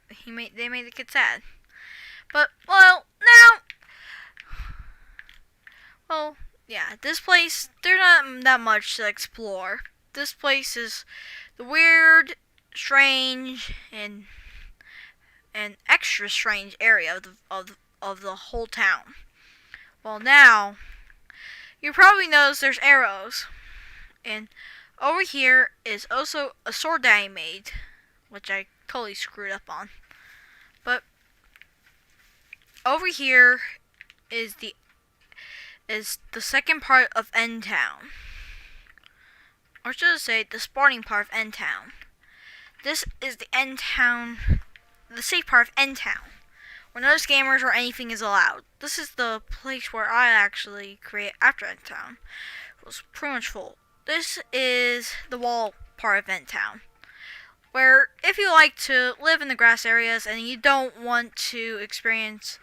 the kid sad. But yeah, this place, there's not that much to explore. This place is the weird, strange, and extra strange area of the whole town. Well, now you probably notice there's arrows, and over here is also a sword that I made, which I totally screwed up on. But over here is the second part of End Town. Or should I say, the spawning part of End Town. This is the End Town, the safe part of End Town, where no scammers or anything is allowed. This is the place where I actually create after End Town. It was pretty much full. This is the wall part of End Town, where if you like to live in the grass areas and you don't want to experience.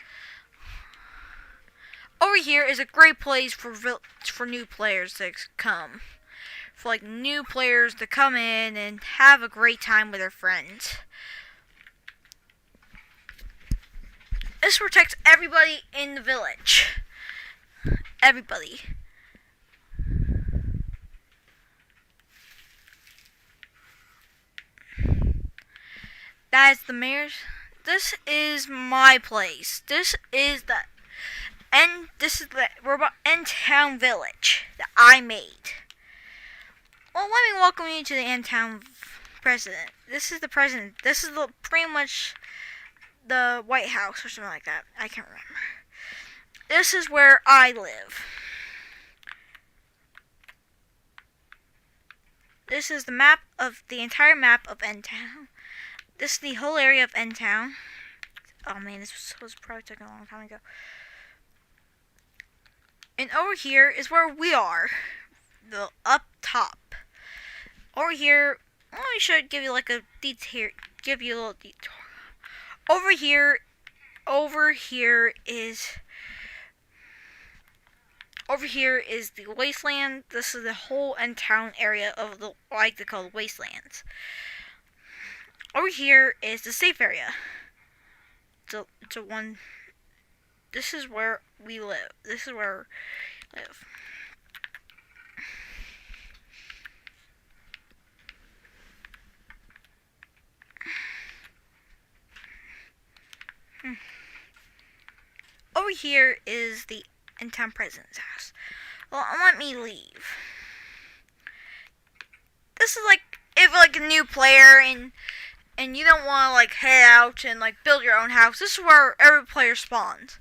Over here is a great place for new players to come. For like new players to come in and have a great time with their friends. This protects everybody in the village. Everybody. That is the mayor's. this is my place. This is the robot End Town Village that I made. Well, let me welcome you to the End Town President. This is the president. This is pretty much the White House or something like that. I can't remember. This is where I live. This is the entire map of End Town. This is the whole area of End Town. Oh man, this was probably taken a long time ago. And over here is where we are. The up top. Over here, let me give you like a detail. Give you a little detour. Over here is the wasteland. This is the whole End Town area of the like they call wastelands. Over here is the safe area. This is where we live. This is where we live. Over here is the End Town President's house. Well, let me leave. This is like if like a new player and you don't want to like head out and like build your own house. This is where every player spawns.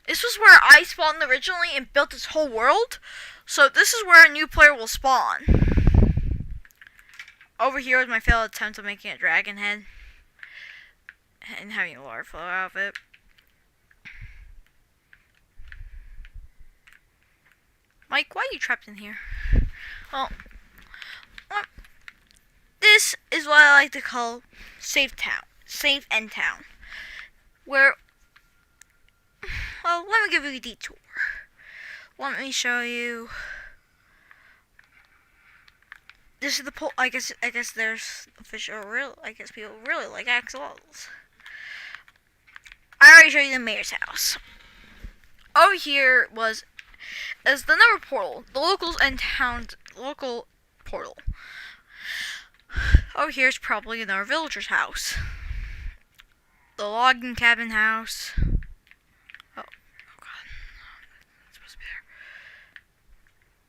This was where I spawned originally and built this whole world. So this is where a new player will spawn. Over here is my failed attempt at making a dragon head and having a lava flow out of it. Mike, why are you trapped in here? Well, this is what I like to call safe End Town. Where, well, let me give you a detour. Let me show you. This is the pole. I guess there's I guess people really like axolotls. I already showed you the mayor's house. Over here is the number portal, the locals End Town local portal. Over here is probably another villager's house. The logging cabin house. Oh god. It's supposed to be there.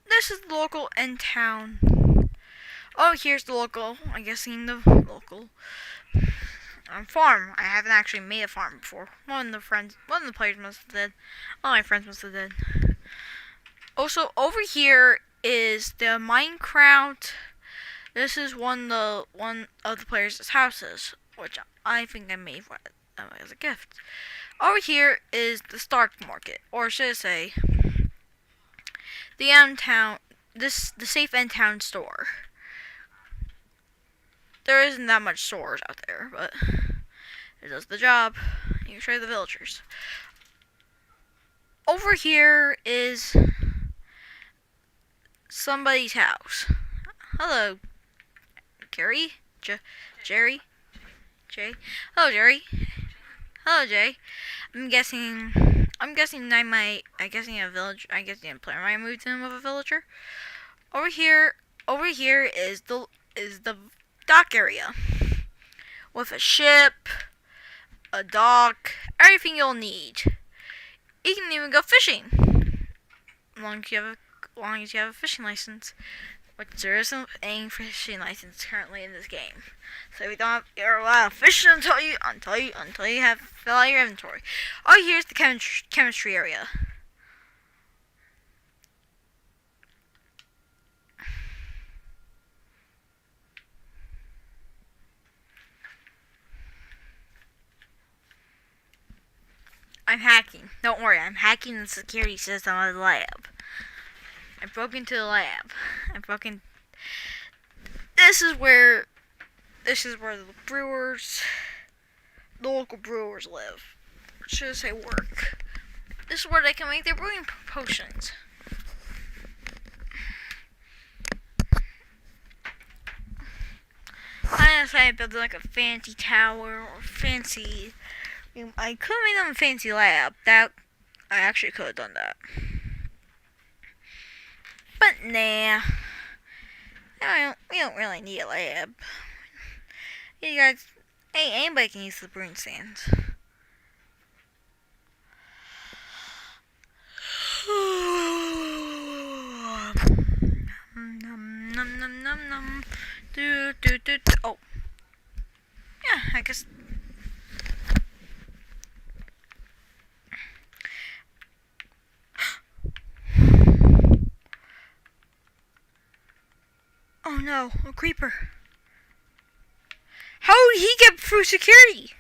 This is the local End Town. Oh, here's the local, I'm guessing the local farm. I haven't actually made a farm before. One of the players must have did. All my friends must have did. Also, over here is the Minecraft. This is one of the players' houses, which I think I made as a gift. Over here is the stock market, or should I say, the safe End Town store. There isn't that much stores out there, but it does the job. You can show the villagers. Over here is somebody's house. Hello, Jerry? Jerry? Jay? Hello, Jerry. Hello, Jay. I'm guessing I'm guessing a player might move in with a villager. Over here is the dock area. With a ship, a dock, everything you'll need. You can even go fishing. As long as you have a fishing license. Which there isn't any fishing license currently in this game. So you're allowed to fish until you have fill out your inventory. Oh, here's the chemistry area. I'm hacking. Don't worry, I'm hacking the security system of the lab. I broke into the lab. This is where the local brewers live. Or should I say work? This is where they can make their brewing potions. I decided to build like a fancy tower or fancy. I could have made them a fancy lab. I actually could have done that. But nah. We don't really need a lab. You guys, Hey, anybody can use the brune sand. Oh. Yeah, I guess. Oh no, a creeper. How did he get through security?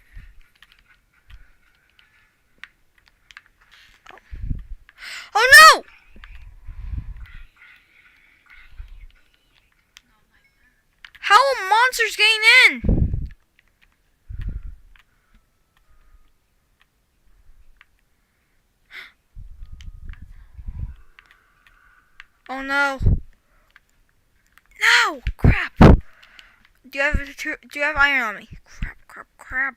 Oh no! How are monsters getting in? Oh no. No! Crap. Do you have iron on me? Crap.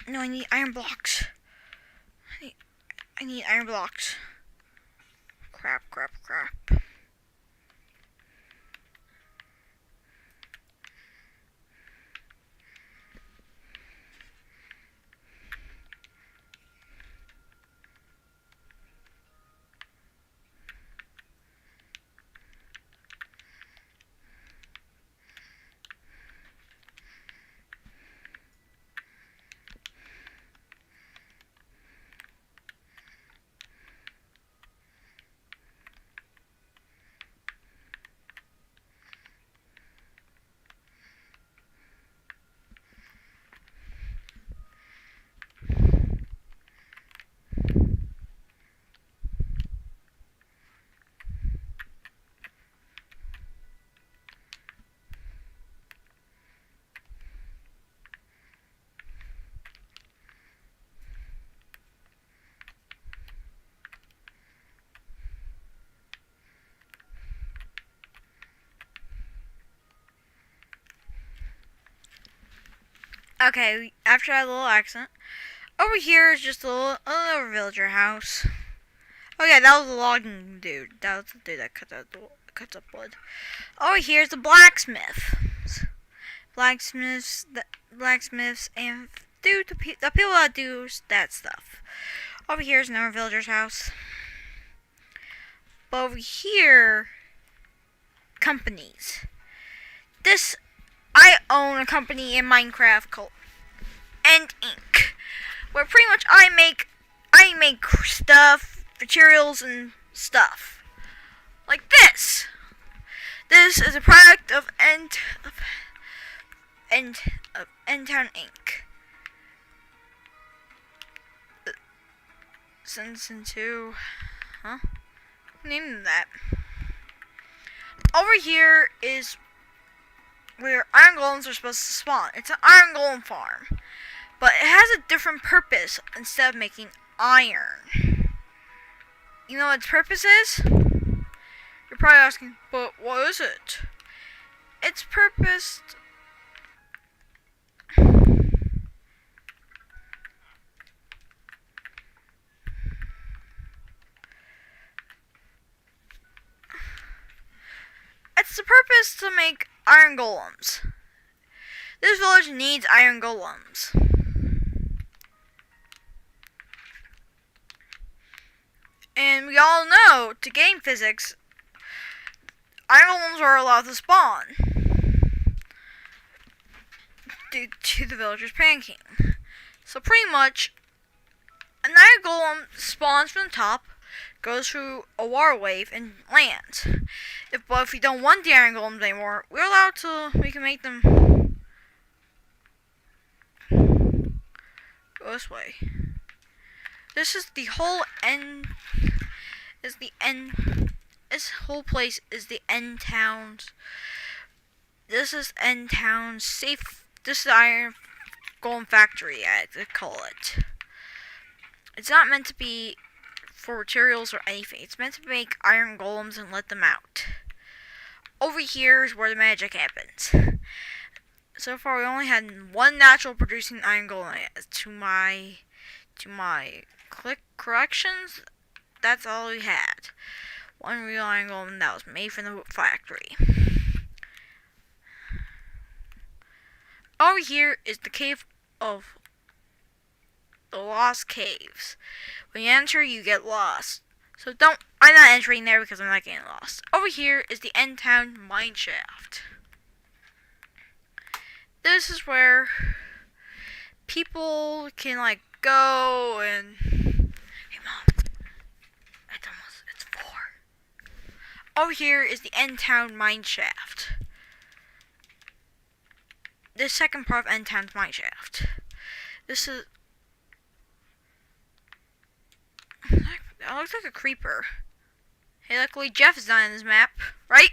No, I need iron blocks. I need iron blocks. Crap. Okay, after that little accident, over here is just a little villager house. Oh yeah, that was the logging dude. That was the dude that cuts up wood. Over here is the blacksmith. Blacksmiths, and the people that do that stuff. Over here is another villager's house. But over here, companies. I own a company in Minecraft called End Inc., where pretty much I make stuff, materials, and stuff like this. This is a product of Endtown Inc. Since into, huh? Name that. Over here is where iron golems are supposed to spawn. It's an iron golem farm, but it has a different purpose instead of making iron. You know what its purpose is? You're probably asking, but what is it? Its purpose... It's the purpose to make iron golems. This village needs iron golems. And we all know, to game physics, iron golems are allowed to spawn due to the villagers panicking. So pretty much, an iron golem spawns from the top, goes through a water wave, and lands. But if we don't want the iron golems anymore, we're allowed to. We can make them go this way. This is the whole end. This whole place is the end towns. This is end town's safe. This is the iron golem factory, I call it. It's not meant to be for materials or anything. It's meant to make iron golems and let them out. Over here is where the magic happens. So far, we only had one natural producing iron golem. To my click corrections, that's all we had. One real iron golem that was made from the factory. over here is the cave of the Lost Caves. When you enter, you get lost. So I'm not entering there because I'm not getting lost. Over here is the End Town Mine Shaft. This is where people can like go and... Hey mom, it's 4. Over here is the End Town Mine Shaft. The second part of End Town's Mine Shaft. This is... That looks like a creeper. Hey, luckily Jeff is not in this map, right?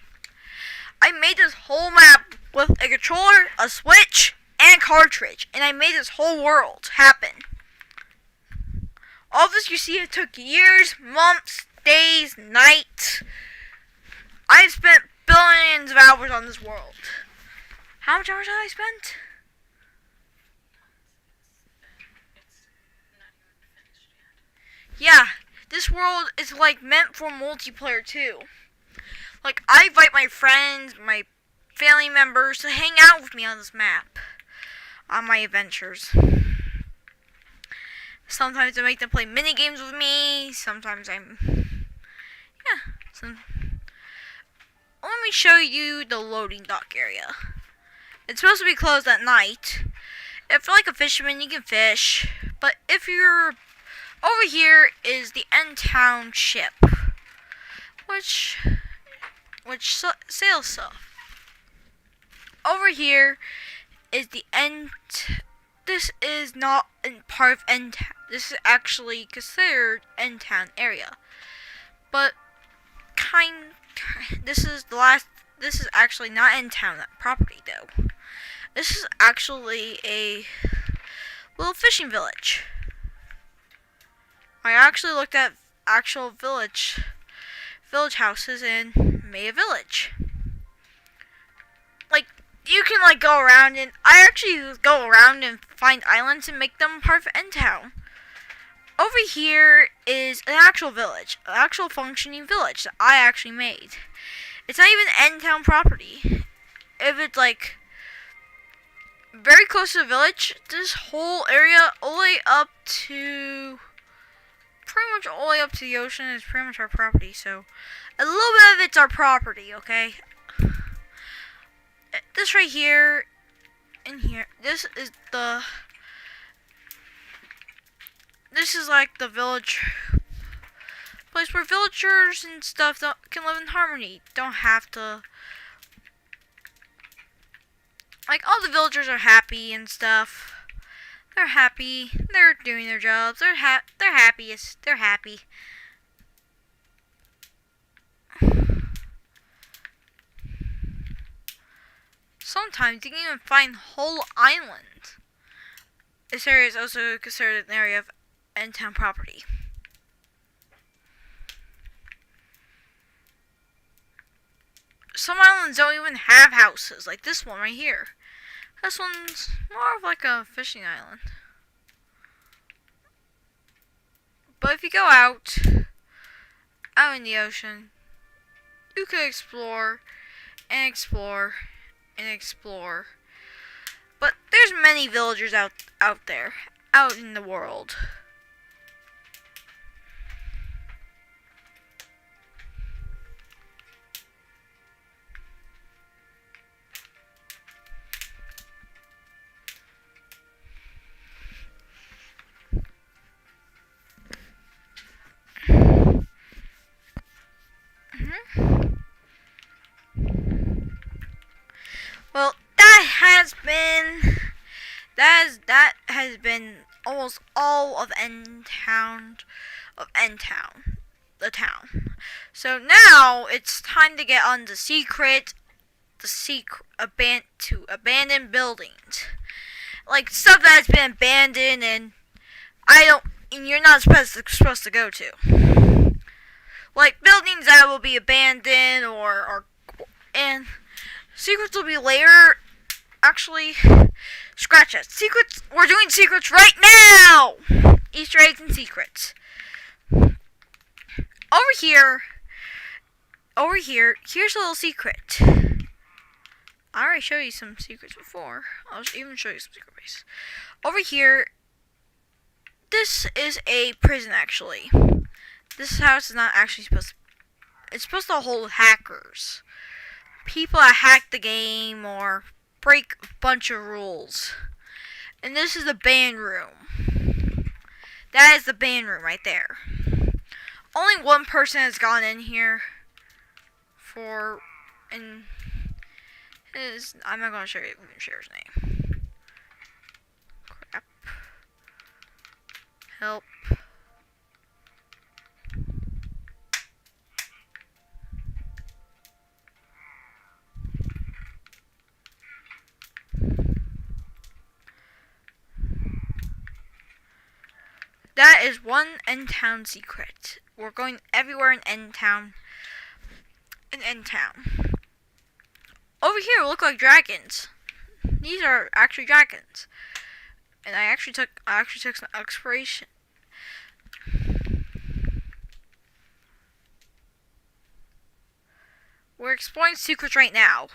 I made this whole map with a controller, a switch, and a cartridge. And I made this whole world happen. All this you see, it took years, months, days, nights. I've spent billions of hours on this world. How much hours have I spent? Yeah, this world is like meant for multiplayer too. Like, I invite my friends, my family members to hang out with me on this map, on my adventures. Sometimes I make them play mini games with me. Sometimes Let me show you the loading dock area. It's supposed to be closed at night. If you're like a fisherman, you can fish. But if you're... Over here is the End Town ship, which sails stuff. Over here is the End... This is not part of End Town. This is actually considered End Town area. But this is actually not End Town property though. This is actually a little fishing village. I actually looked at actual village houses and made a village. Like, you can like go around, and I actually go around and find islands and make them part of End Town. Over here is an actual village, an actual functioning village that I actually made. It's not even End Town property. If it's like very close to the village, this whole area all the way up to... pretty much all the way up to the ocean is pretty much our property, so a little bit of it's our property, okay? This right here, in here, this is like the village place where villagers and stuff can live in harmony. Don't have to, like, all the villagers are happy and stuff. They're happy. They're doing their jobs. They're happiest. They're happy. Sometimes you can even find whole islands. This area is also considered an area of End Town property. Some islands don't even have houses, like this one right here. This one's more of like a fishing island. But if you go out in the ocean, you can explore and explore and explore. But there's many villagers out there, out in the world. Well, that has been almost all of End Town, the town. So now it's time to get on abandoned buildings, like stuff that's been abandoned and you're not supposed to go to, like buildings that will be abandoned and secrets will be later. Actually, scratch that. Secrets. We're doing secrets right now. Easter eggs and secrets. Over here. Here's a little secret. I already showed you some secrets before. I'll even show you some secret ways. Over here, this is a prison actually. This house is not actually supposed to, it's supposed to hold hackers. People that hack the game or break a bunch of rules. And this is the band room. That is the band room right there. Only one person has gone in here and I'm not gonna share his name. Crap. Help. That is one end town secret. We're going everywhere in end town. Over here look like dragons. These are actually dragons. And I actually took some exploration. We're exploring secrets right now.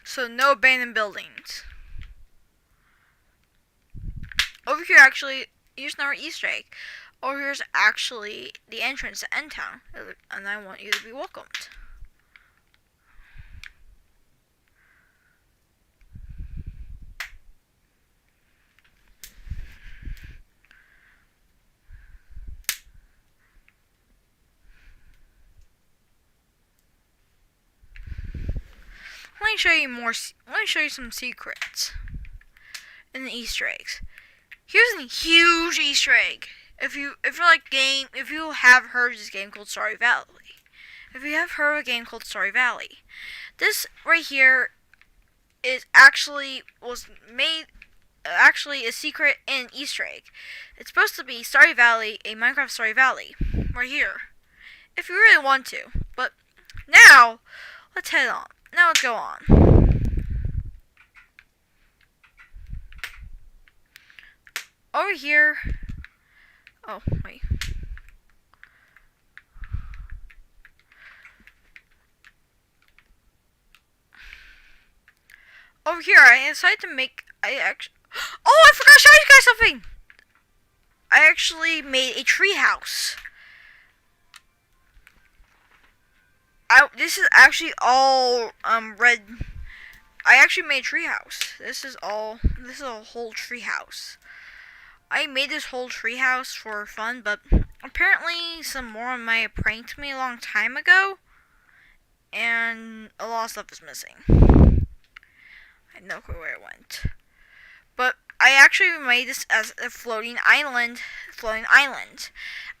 So no abandoned buildings. Over here actually, here's another Easter egg. Over here's actually the entrance to End Town. And I want you to be welcomed. Let me show you some secrets and the Easter eggs. Here's a huge Easter egg. If you have heard of this game called Stardew Valley. If you have heard of a game called Stardew Valley. This right here is was made a secret and Easter egg. It's supposed to be Stardew Valley, a Minecraft Stardew Valley, right here. If you really want to. But now let's head on. Now let's go on. Over here. Oh, wait. Over here, I decided to make. Oh, I forgot to show you guys something. I actually made a tree house. This is actually all red. I actually made a tree house. This is a whole tree house. I made this whole tree house for fun, but apparently some more might have pranked me a long time ago, and a lot of stuff is missing. I have no clue where it went. But I actually made this as a floating island.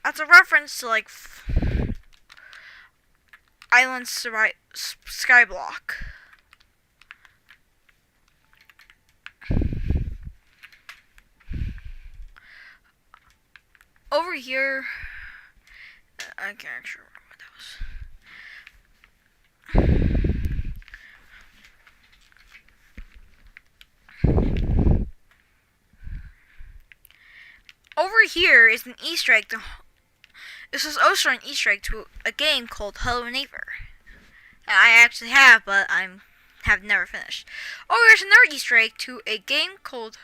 That's a reference to like Island Skyblock. Over here, I can't actually remember what that was. Over here is an Easter egg. This is also an Easter egg to a game called Hello Neighbor. That I actually have, but I have never finished. Oh, there's another Easter egg to a game called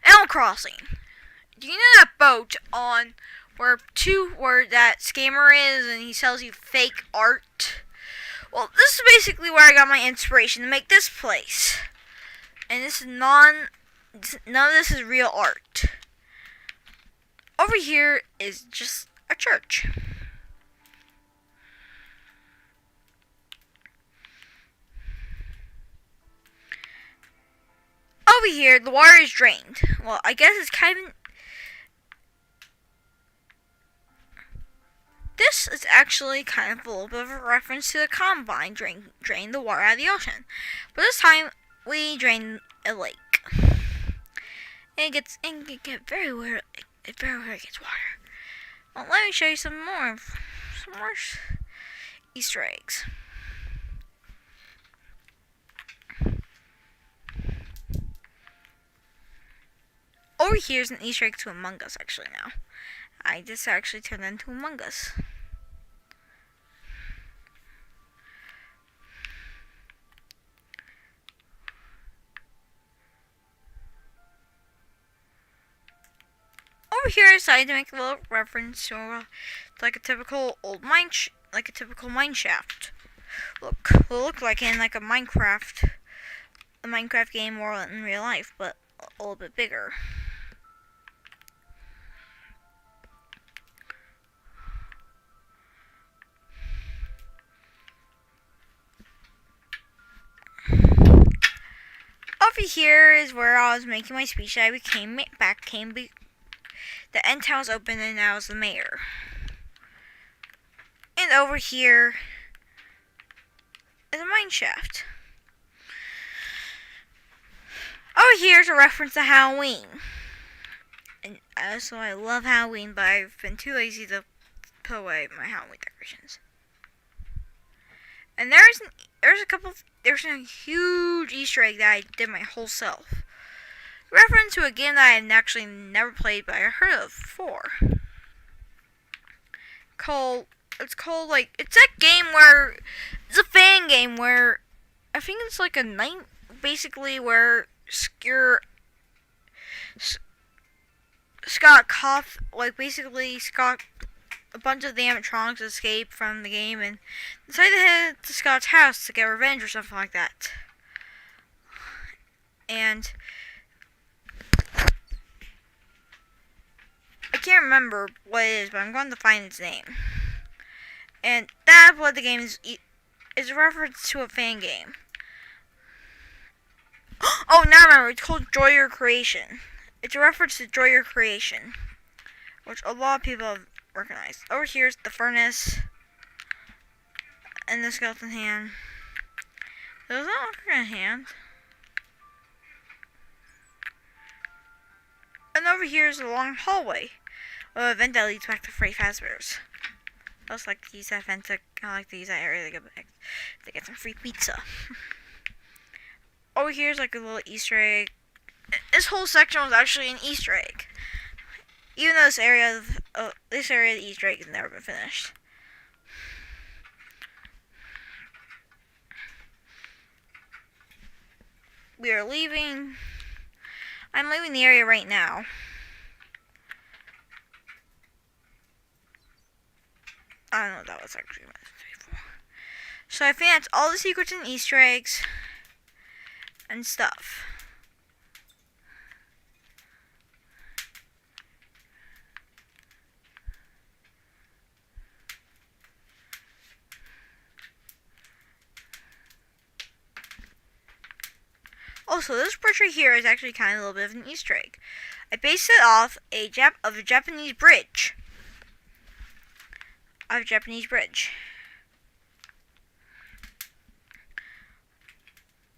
Animal Crossing. Do you know that boat on where that scammer is and he sells you fake art? Well, this is basically where I got my inspiration to make this place. And this is none of this is real art. Over here is just a church. Over here, the water is drained. Well, I guess it's kind of... This is actually kind of a little bit of a reference to the Combine drain the water out of the ocean. But this time, we drain a lake. And it gets very where it gets water. Well, let me show you some more Easter eggs. Over here is an Easter egg to Among Us actually now. I just actually turned into Among Us. over here I decided to make a little reference to like a typical old like a typical mine shaft. Will look like in like a Minecraft game or in real life, but a little bit bigger. Over here is where I was making my speech. The end town was open and I was the mayor. And over here is a mine shaft. Over here is a reference to Halloween. And also I love Halloween, but I've been too lazy to put away my Halloween decorations. And there's a huge Easter egg that I did my whole self. Reference to a game that I had actually never played, but I heard of before. It's a game where it's a fan game where I think it's like a night, basically where Scott a bunch of the animatronics escaped from the game and decided to head to Scott's house to get revenge or something like that. And I can't remember what it is, but I'm going to find its name. And that's what the game is a reference to a fan game. Oh, now I remember. It's called Joy Your Creation. It's a reference to Joy Your Creation, which a lot of people have recognized. Over here's the furnace and the skeleton hand. Does that look like a hand? And over here is a long hallway with a vent that leads back to Freddy Fazbear's. I also like to use that vent. I like to use that area to get some free pizza. Over here is like a little Easter egg. This whole section was actually an Easter egg. Even though this area of the Easter egg has never been finished. We are leaving. I'm leaving the area right now. I don't know what that was actually. So I think that's all the secrets and Easter eggs and stuff. Also, this bridge right here is actually kind of a little bit of an Easter egg. I based it off a Japanese bridge.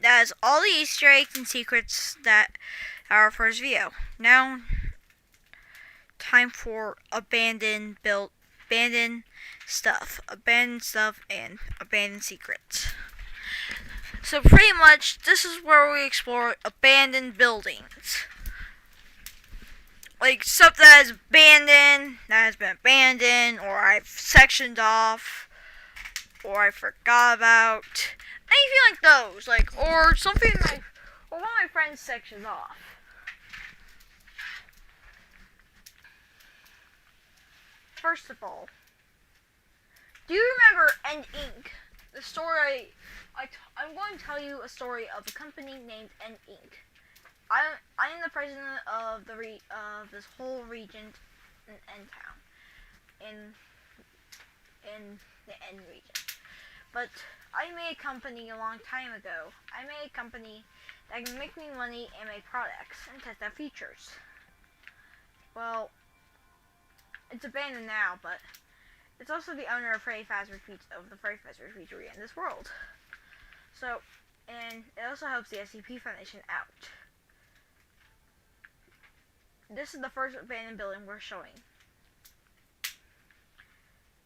That is all the Easter eggs and secrets that are our first video. Now, time for abandoned stuff and abandoned secrets. So pretty much, this is where we explore abandoned buildings. Like stuff that is abandoned, that has been abandoned, or I've sectioned off, or I forgot about. Anything like those, or something or one of my friends sections off. First of all, do you remember End Inc? The story I'm going to tell you a story of a company named End Inc. I am the president of this whole region in End Town, in the End region. But I made a company a long time ago. I made a company that can make me money and make products and test out features. Well, it's abandoned now, but it's also the owner of the Freddy Fazbear's Pizzeria in this world. So, and it also helps the SCP Foundation out. This is the first abandoned building we're showing.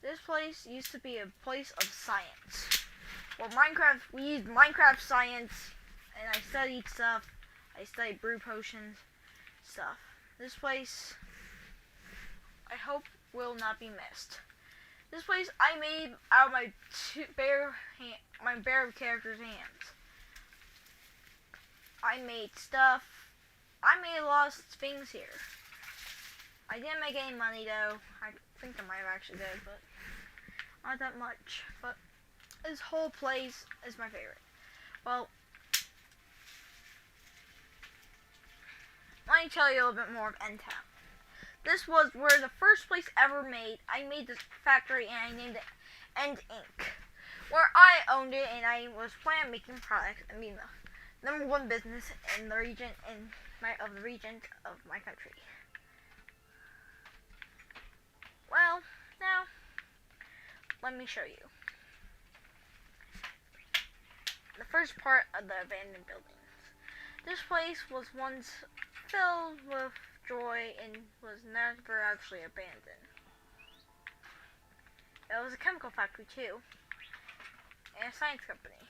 This place used to be a place of science. Well, we used Minecraft science, and I studied stuff. I studied brew potions, stuff. This place, I hope, will not be missed. This place I made out of my bare character's hands. I made stuff. I made a lot of things here. I didn't make any money though. I think I might have actually did, but not that much. But this whole place is my favorite. Well, let me tell you a little bit more of N-Town. This was where the first place ever made. I made this factory and I named it End Inc. Where I owned it and I was planning on making products and being the #1 business in the region of my country. Well, now let me show you the first part of the abandoned buildings. This place was once filled with joy and was never actually abandoned. It was a chemical factory too, and a science company.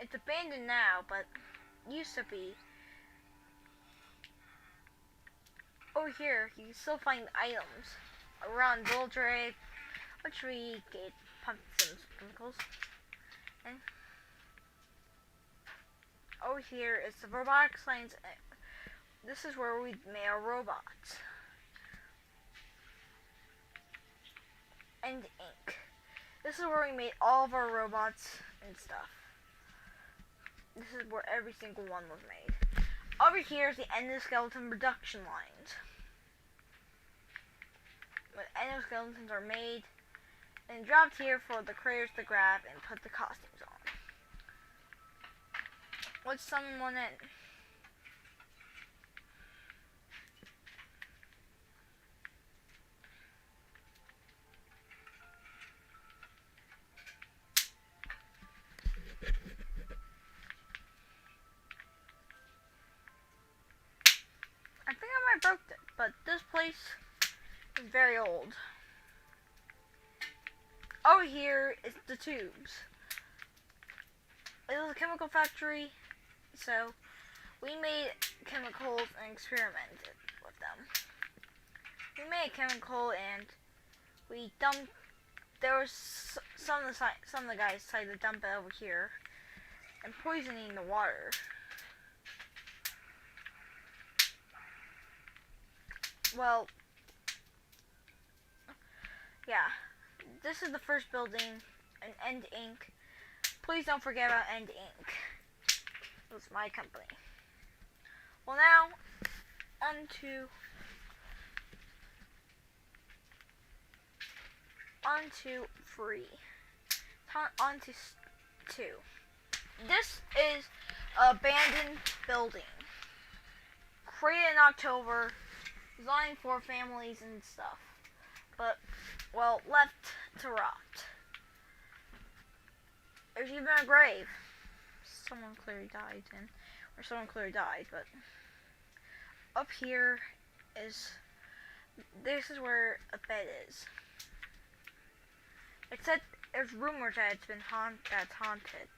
It's abandoned now, but used to be. Over here, you can still find items around Goldray, which we gave pumped some chemicals. And over here is the robotic science. This is where we made our robots. And Inc. This is where we made all of our robots and stuff. This is where every single one was made. Over here is the endoskeleton production lines. When endoskeletons are made and dropped here for the creators to grab and put the costumes on. Let's summon one in. I think I might have broke it, but this place is very old. Over here is the tubes. It was a chemical factory, so we made chemicals and experimented with them. We made a chemical and we dumped. There was some of the guys decided to dump it over here and poisoning the water. Well, yeah, this is the first building, an End Inc. Please don't forget about End Inc. It was my company. Well, now, on to free. On to 2. This is an abandoned building. Created in October. Designed for families and stuff, but, well, left to rot. There's even a grave. Someone clearly died but up here this is where a bed is. It said there's rumors that it's been haunted.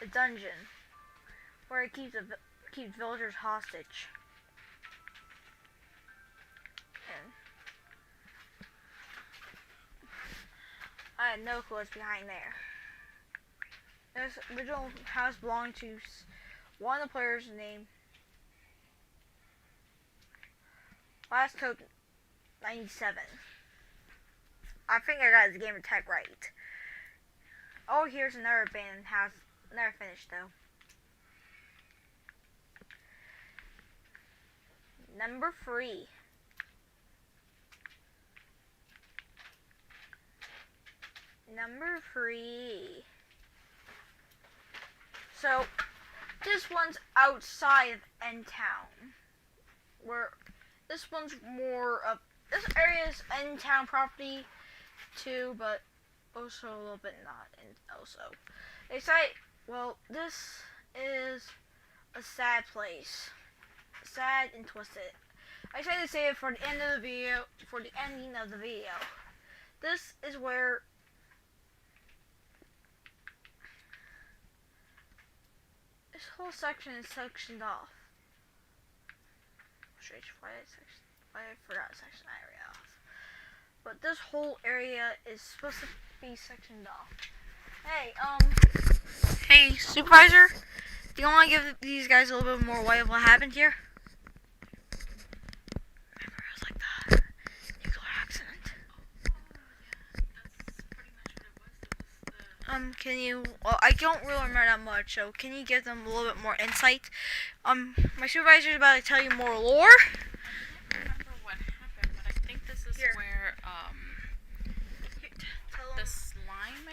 A dungeon where it keeps villagers hostage. And I had no clue what's behind there. This original house belonged to one of the players named Last Code 97. I think I got his gamer tag right. Oh, here's another abandoned house. Never finished though. Number 3. So this one's outside of N-Town. This one's more of this area is N-Town property too, but also a little bit not. And also they say, well, this is a sad place. Sad and twisted. I tried to say it for the end of the video, for the ending of the video. This is where this whole section is sectioned off. Why I forgot section area off. But this whole area is supposed to be sectioned off. Hey, Hey, supervisor, do you want to give these guys a little bit more away of what happened here? Remember, it was like the nuclear accident. Can you, well, I don't really remember that much, so can you give them a little bit more insight? My supervisor's about to tell you more lore. I don't remember what happened, but I think this is where, the slime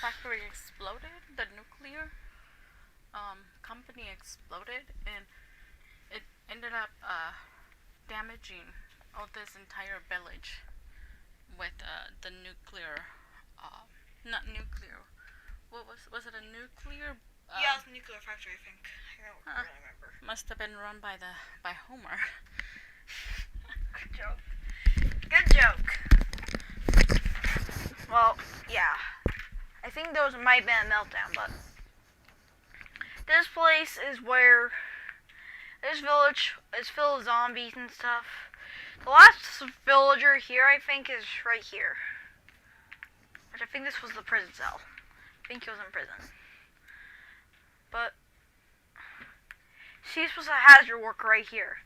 factory exploded, the nuclear, company exploded, and it ended up, damaging this entire village with, the nuclear, not nuclear. What was it a nuclear? Yeah, it was a nuclear factory, I think. I don't really remember. Must have been run by Homer. Good joke. Good joke. Well, yeah. I think those might have been a meltdown, but this place is where this village is filled with zombies and stuff. The last villager here, I think, is right here. Which I think this was the prison cell. I think he was in prison. But see, this was a hazard worker right here.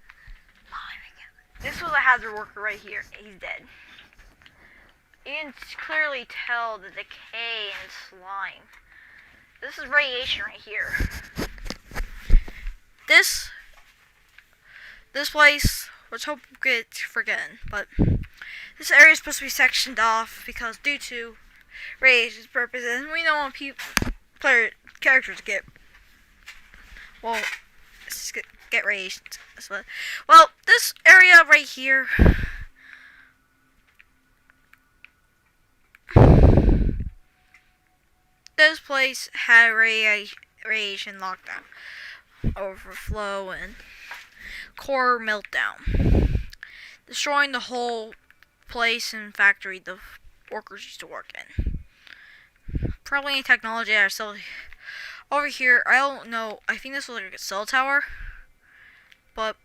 This was a hazard worker right here. He's dead. You can clearly tell the decay and slime. This is radiation right here. This place was hoping to get forgotten, but this area is supposed to be sectioned off because due to radiation's purposes, we don't want characters to get radiation. Well, this area right here. This place had radiation lockdown, overflow, and core meltdown, destroying the whole place and factory the workers used to work in. Probably any technology that are still over here. I don't know. I think this was like a cell tower, but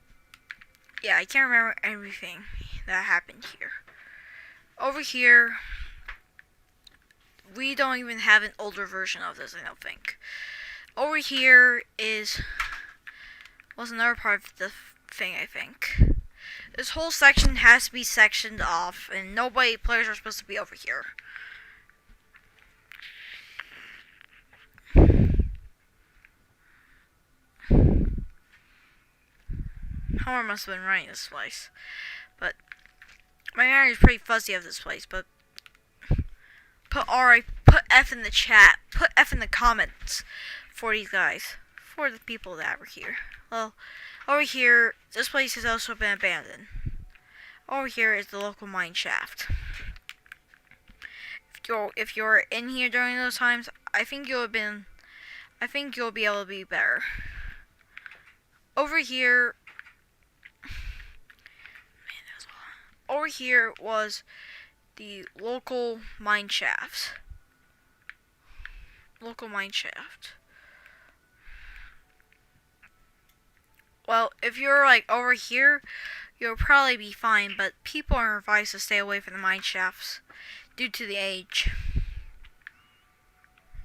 yeah, I can't remember everything that happened here. Over here, we don't even have an older version of this, I don't think. Over here was another part of the thing, I think. This whole section has to be sectioned off, and players are supposed to be over here. Homer must have been running this place, but my memory is pretty fuzzy of this place, but put F in the chat, put F in the comments for these guys, for the people that were here. Well, over here, this place has also been abandoned. Over here is the local mine shaft. If you're in here during those times, I think you'll be able to be better. Over here was the local mine shafts. Local mine shaft. Well, if you're like over here, you'll probably be fine, but people are advised to stay away from the mine shafts due to the age.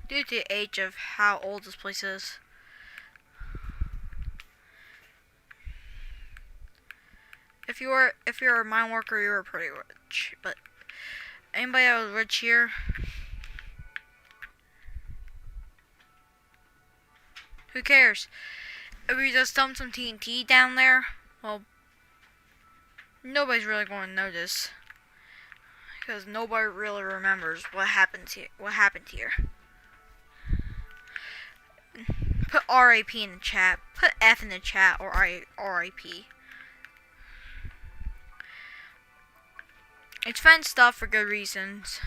Due to the age of how old this place is. If you're a mine worker, you're pretty rich, but anybody that was rich here, who cares? If we just dump some TNT down there, well, nobody's really going to notice, because nobody really remembers what happened here. Put RIP in the chat. Put F in the chat or RIP. It's fenced off for good reasons.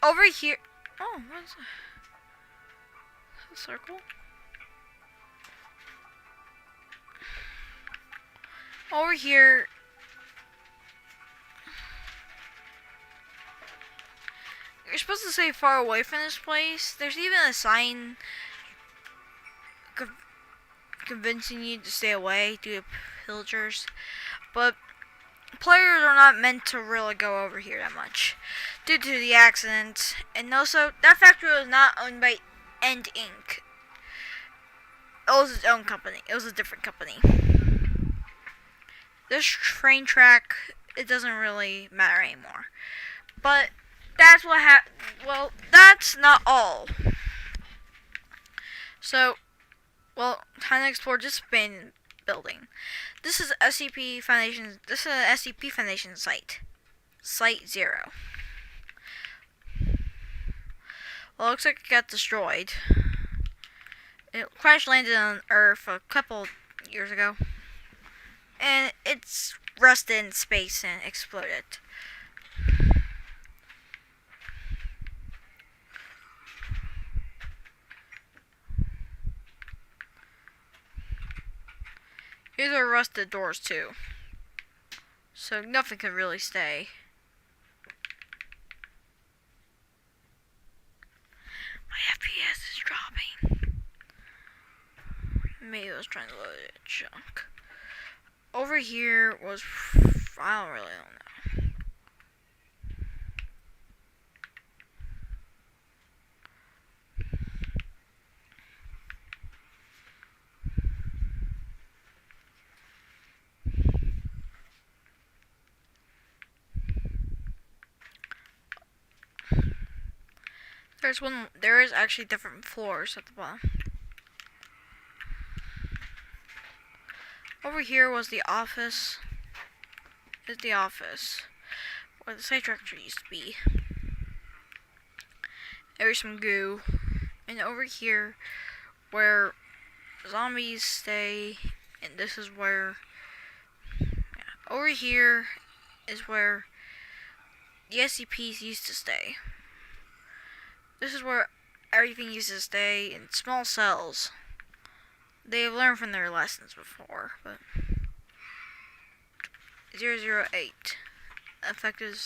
Over here. Oh, what's a circle? Over here. You're supposed to stay far away from this place. There's even a sign convincing you to stay away due to pillagers, but players are not meant to really go over here that much due to the accident. And also, that factory was not owned by End Inc. It was its own company. It was a different company. This train track, it doesn't really matter anymore. But that's what well, that's not all. So, well, time to explore this abandoned building. This is SCP Foundation. This is an SCP Foundation site. Site 0. Well, it looks like it got destroyed. It crash landed on Earth a couple years ago. And it's rusted in space and exploded. Here's our rusted doors too. So nothing can really stay. My FPS is dropping. Maybe I was trying to load it junk. Over here was, I don't really know. There is actually different floors at the bottom. Over here was the office. Is the office where the site director used to be. There's some goo. And over here where zombies stay, and this is where, over here is where the SCPs used to stay. This is where everything used to stay in small cells. They've learned from their lessons before, but 008 effective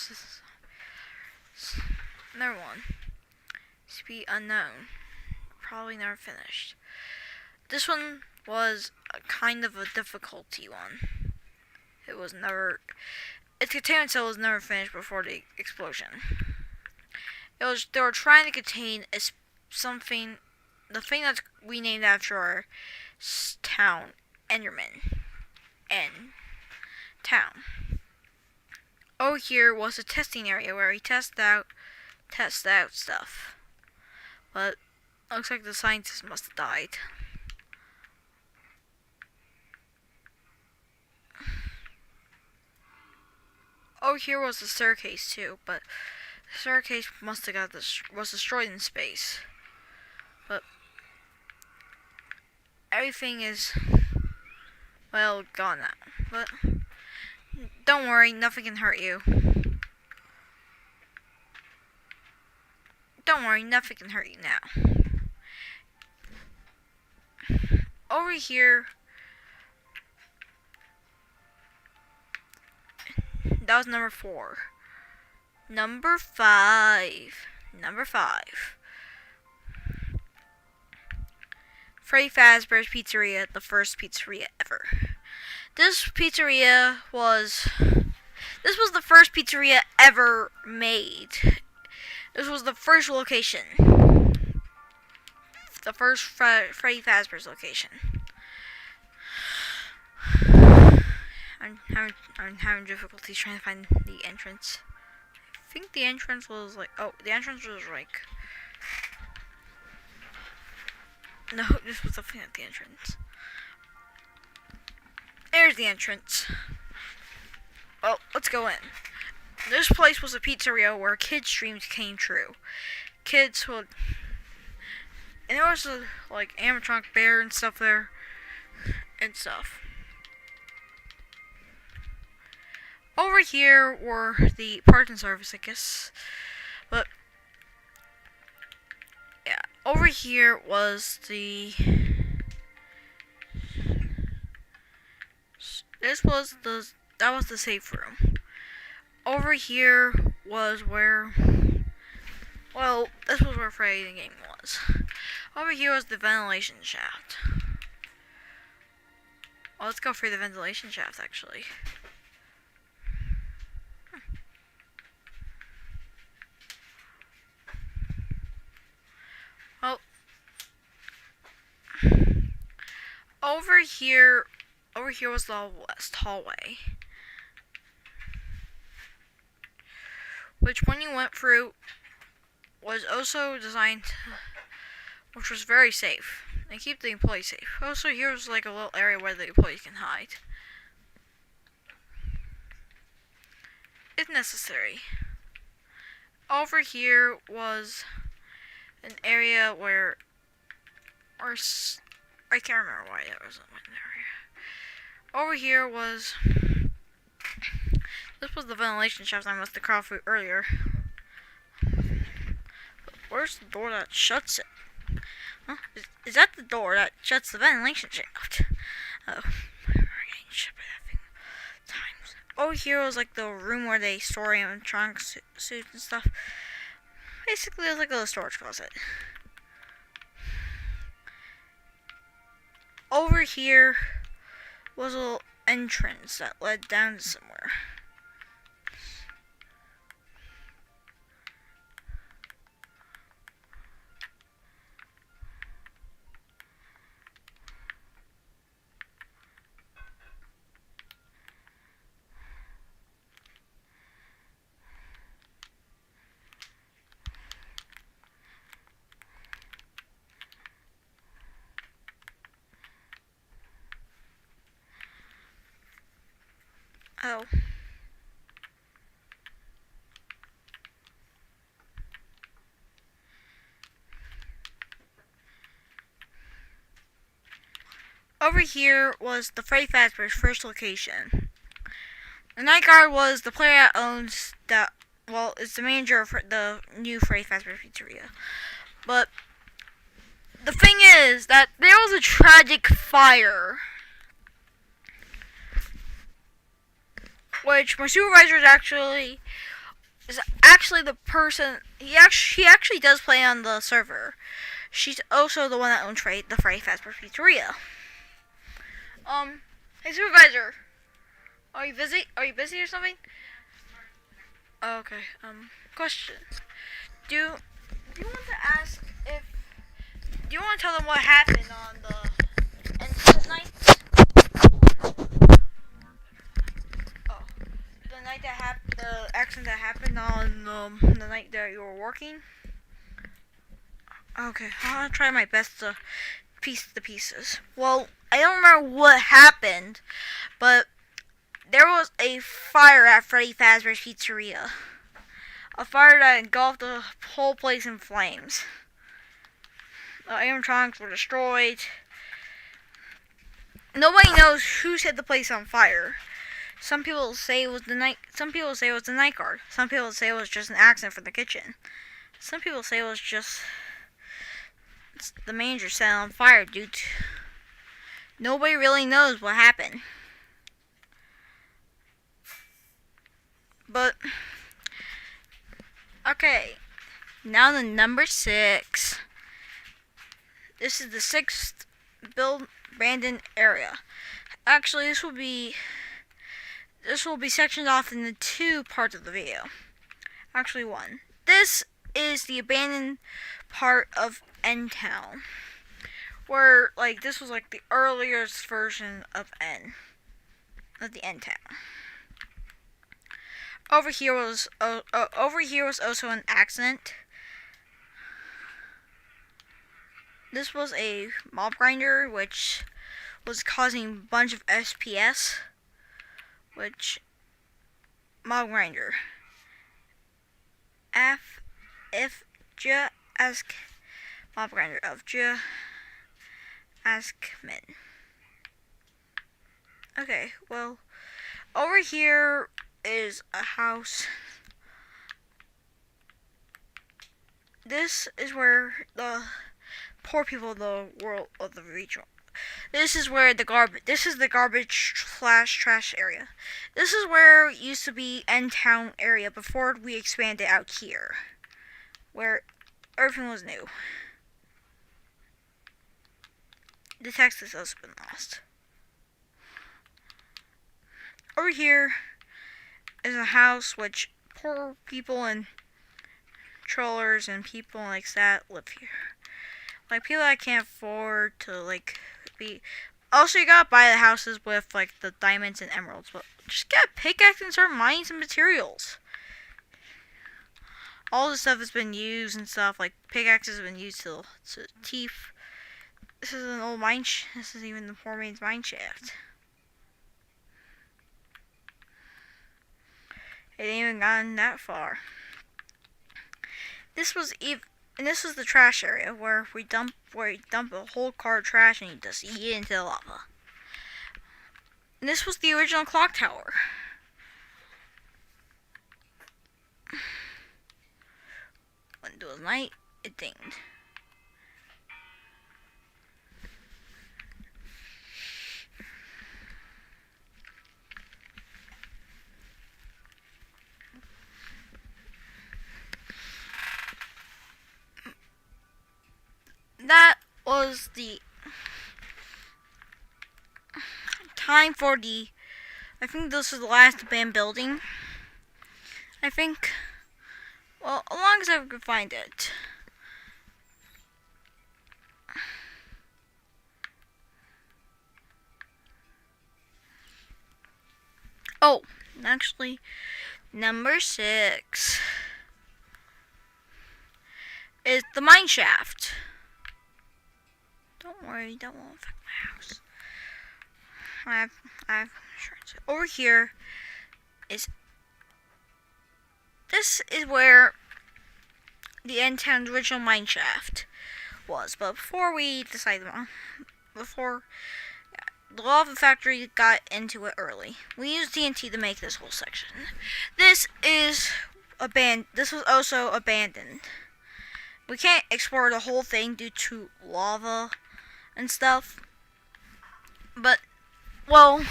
another one. SCP unknown. Probably never finished. This one was a kind of a difficulty one. It was never, its containment cell was never finished before the explosion. They were trying to contain something, the thing that we named after our town, Enderman. Town. Over here was a testing area where we test out stuff. But looks like the scientist must have died. Over here was the staircase too, but the staircase must have was destroyed in space. But everything is, well, gone now. But don't worry, nothing can hurt you. Don't worry, nothing can hurt you now. Over here, that was number 4. Number 5. Freddy Fazbear's Pizzeria, the first pizzeria ever. This was the first pizzeria ever made. This was the first location. The first Freddy Fazbear's location. I'm having difficulties trying to find the entrance. I think the entrance was like, no, this was something at the entrance. There's the entrance. Well, let's go in. This place was a pizzeria where kids' dreams came true. Kids would, and there was a, like, animatronic bear and stuff there, and stuff. Over here were the parts and service, I guess. But yeah, over here was that was the safe room. Over here was where, well, this was where Freddy the game was. Over here was the ventilation shaft. Well, let's go through the ventilation shafts, actually. Well, over here was the west hallway, which when you went through was also designed, which was very safe. They keep the employees safe. Also, here's like a little area where the employees can hide, if necessary. Over here was an area where, I can't remember why there was an area. Over here was, this was the ventilation shaft I must have crawled through earlier. But where's the door that shuts it? Huh? Is that the door that shuts the ventilation shaft? Oh, we're getting shut by that thing. Times. Over here was like the room where they store animatronic suits and stuff. Basically, it was like a little storage closet. Over here was a little entrance that led down to somewhere. Oh. Over here was the Freddy Fazbear's first location. The night guard was the player that owns that. Well, it's the manager of the new Freddy Fazbear Pizzeria. But the thing is that there was a tragic fire, which my supervisor is actually the person. He actually does play on the server. She's also the one that owns the Freddy Fazbear Pizzeria. Hey supervisor, are you busy? Are you busy or something? Oh, okay. Question. Do you want to ask if? Do you want to tell them what happened on the incident night? Oh, the night that happened, the accident that happened on the night that you were working. Okay, I'll try my best to piece the pieces. Well, I don't remember what happened, but there was a fire at Freddy Fazbear's Pizzeria. A fire that engulfed the whole place in flames. The animatronics were destroyed. Nobody knows who set the place on fire. Some people say it was the night. Some people say it was the night guard. Some people say it was just an accident from the kitchen. Some people say it was just the manager set it on fire due to. Nobody really knows what happened. But okay, now the number 6. This is the 6th Bill Brandon area. Actually, this will be sectioned off into 2 parts of the video. Actually, 1. This is the abandoned part of N Town, where this was the earliest version of the N Town. Over here was also an accident. This was a mob grinder which was causing a bunch of SPS. Which mob grinder. If J ask mob grinder of J ask min. Okay, well, over here is a house. This is where the poor people of the world of the region. This is where this is the garbage / trash area. This is where it used to be N Town area before we expanded out here, where everything was new. The text has also been lost. over here is a house which poor people and trollers and people like that live here. Like people that can't afford to like be. Also, you gotta buy the houses with like the diamonds and emeralds, but just get a pickaxe and start mining some materials. All this stuff has been used and stuff. Like pickaxes have been used to teeth. This is an old mine. This is even the poor man's mine shaft. It ain't even gotten that far. This was and this was the trash area where you dump a whole car of trash and you just eat it into the lava. And this was the original clock tower. When it was night, it dinged. That was the time for the. I think this was the last abandoned building. I think. Well, as long as I could find it. Oh, actually, number 6 is the mine shaft. Don't worry, that won't affect my house. I have insurance. Over here is. This is where the End Town's original mine shaft was. But before we decided on, the lava factory got into it early. We used TNT to make this whole section. This was also abandoned. We can't explore the whole thing due to lava and stuff. But, well,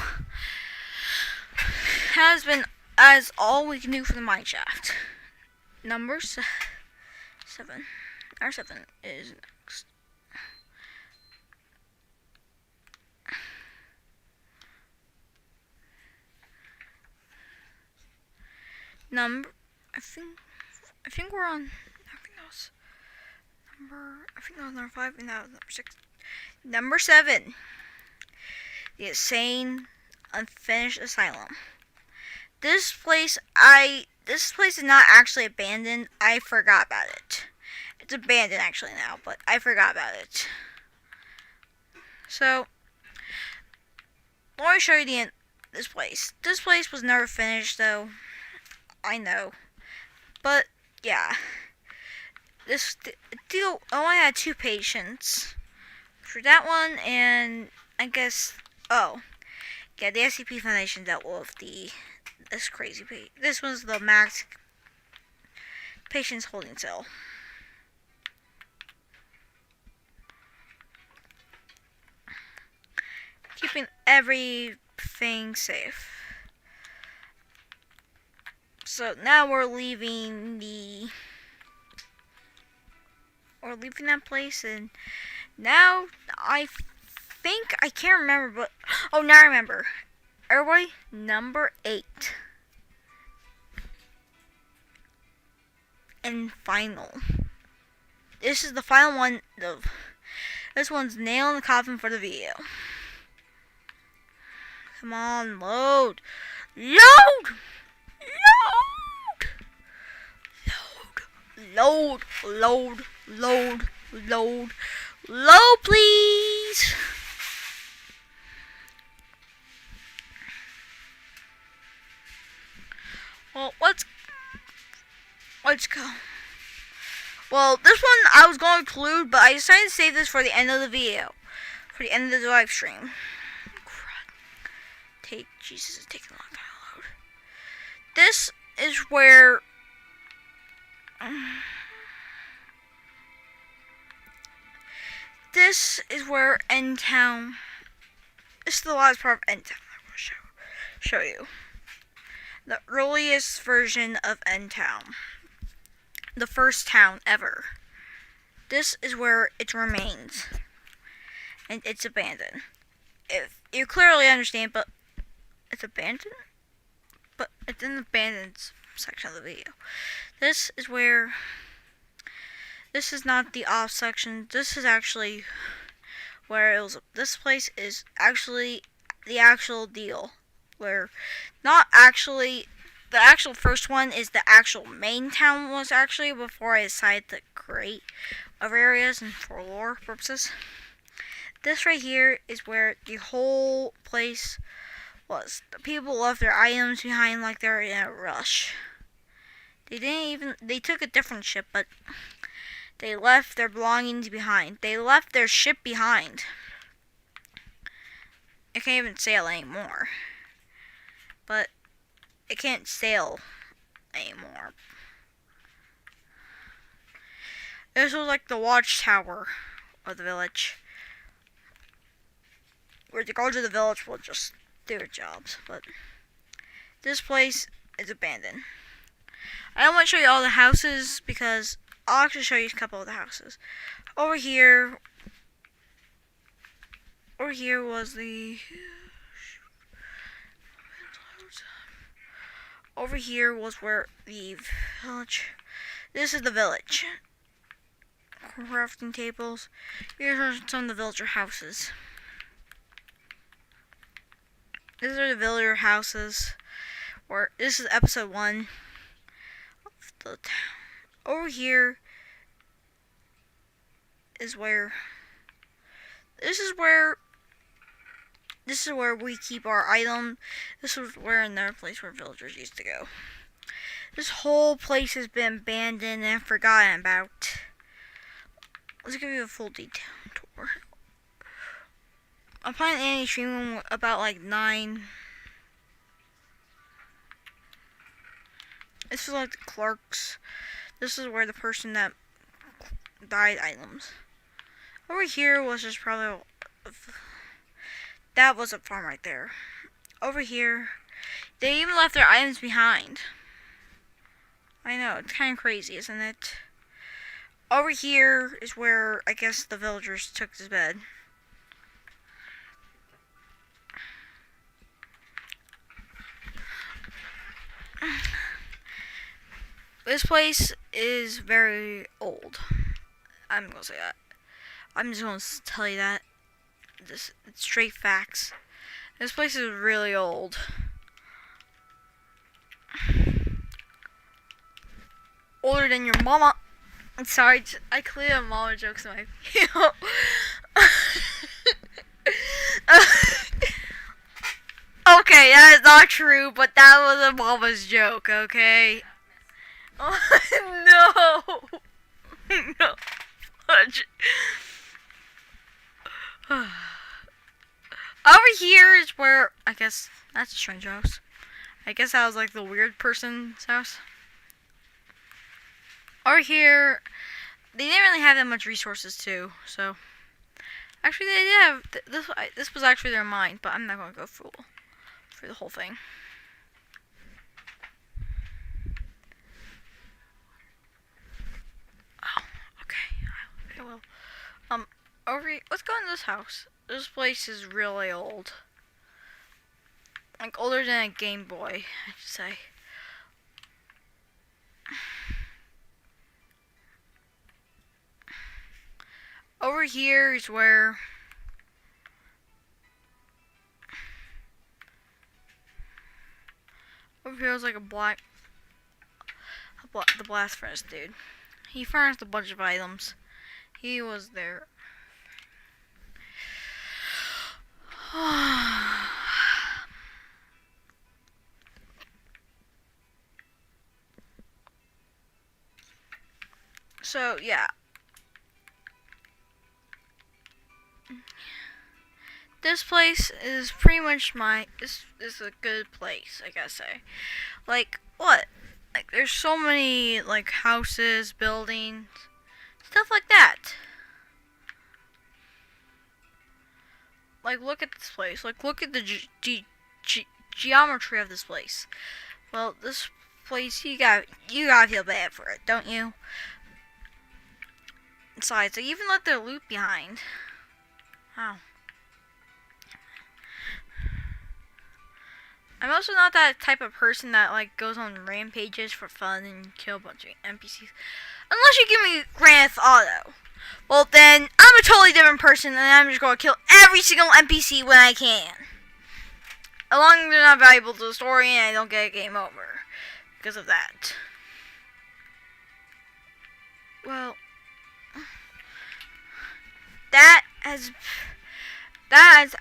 has been as all we can do for the mine shaft. Number 7. Number 7 is next. I think we're on. I think that was number 5 and that was number 6. Number 7. The Insane Unfinished Asylum. This place is not actually abandoned. I forgot about it. It's abandoned actually now, but I forgot about it. So, let me show you this place. This place was never finished though. I know. But, yeah. This deal only had 2 patients. For that one, and I guess, oh. Yeah, the SCP Foundation dealt with this crazy patient. This was the max patient's holding cell. Keeping everything safe. So now we're leaving that place, and now I think I can't remember, but oh, now I remember. Everybody, number 8 and final. This is the final one. This one's nail in the coffin for the video. Come on, load, load, load, load, load, load, load, please. Well, let's go. Well, this one I was going to include, but I decided to save this for the end of the video, for the end of the live stream. Jesus, it's taking a long time to load. This is where End Town. This is the last part of End Town. I will show you the earliest version of End Town, the first town ever. This is where it remains, and it's abandoned. If you clearly understand, but it's abandoned. but it's in the abandoned section of the video. This is where, this is not the off section, this is actually where it was, this place is actually the actual deal, where, not actually, the actual first one is the actual main town was actually, before I decided to create other areas and for lore purposes. This right here is where the whole place was. The people left their items behind like they're in a rush. They took a different ship, but they left their belongings behind. They left their ship behind. It can't even sail anymore. But it can't sail anymore. This was like the watchtower of the village, where the guards of the village will just do their jobs. But this place is abandoned. I don't want to show you all the houses because I'll actually show you a couple of the houses. Over here was the... Over here was where the village... This is the village. Crafting tables. Here are some of the villager houses. These are the villager houses. This is episode 1 of the town. Over here is where this is where we keep our item. This is where another place where villagers used to go. This whole place has been abandoned and forgotten about. Let's give you a full detail tour. I'm planning any stream about like 9. This is like the clerks. This is where the person that died items. Over here was just probably that was a farm right there. Over here, they even left their items behind. I know, it's kind of crazy, isn't it? Over here is where I guess the villagers took his bed. This place is very old. I'm gonna say that. I'm just gonna tell you that. It's straight facts. This place is really old. Older than your mama. I'm sorry, I clearly have mama jokes in my video. Okay, that is not true, but that was a mama's joke, okay? Oh, no! No. Over here is where, I guess, that's a strange house. I guess that was like the weird person's house. Over here, they didn't really have that much resources too, so. Actually, they did have, this was actually their mine, but I'm not going to go through the whole thing. Oh, okay, I will. Let's go in this house. This place is really old. Like, older than a Game Boy, I should say. Over here is where over here is like the blast furnace dude. He furnished a bunch of items. He was there. So yeah. This place is pretty much this is a good place, I gotta say. Like, what? Like, there's so many, like, houses, buildings, stuff like that. Like, look at this place. Like, look at the geometry of this place. Well, this place, you gotta feel bad for it, don't you? Besides, they even left their loot behind. Wow. I'm also not that type of person that like goes on rampages for fun and kill a bunch of NPCs. Unless you give me Grand Theft Auto. Well then, I'm a totally different person and I'm just gonna kill every single NPC when I can. As long as they're not valuable to the story and I don't get a game over. Because of that. Well, that has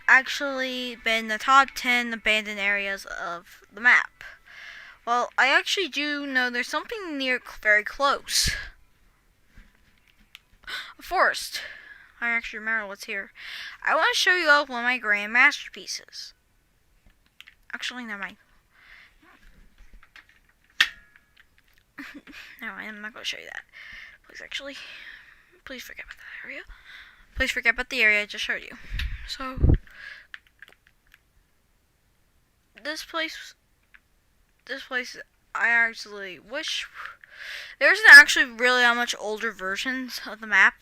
actually been the top 10 abandoned areas of the map. Well, I actually do know there's something very close. A forest. I actually remember what's here. I want to show you all one of my grand masterpieces. Actually, never mind. No, I'm not going to show you that. Please forget about that area. Please forget about the area I just showed you. So, this place, I actually wish there isn't actually really that much older versions of the map.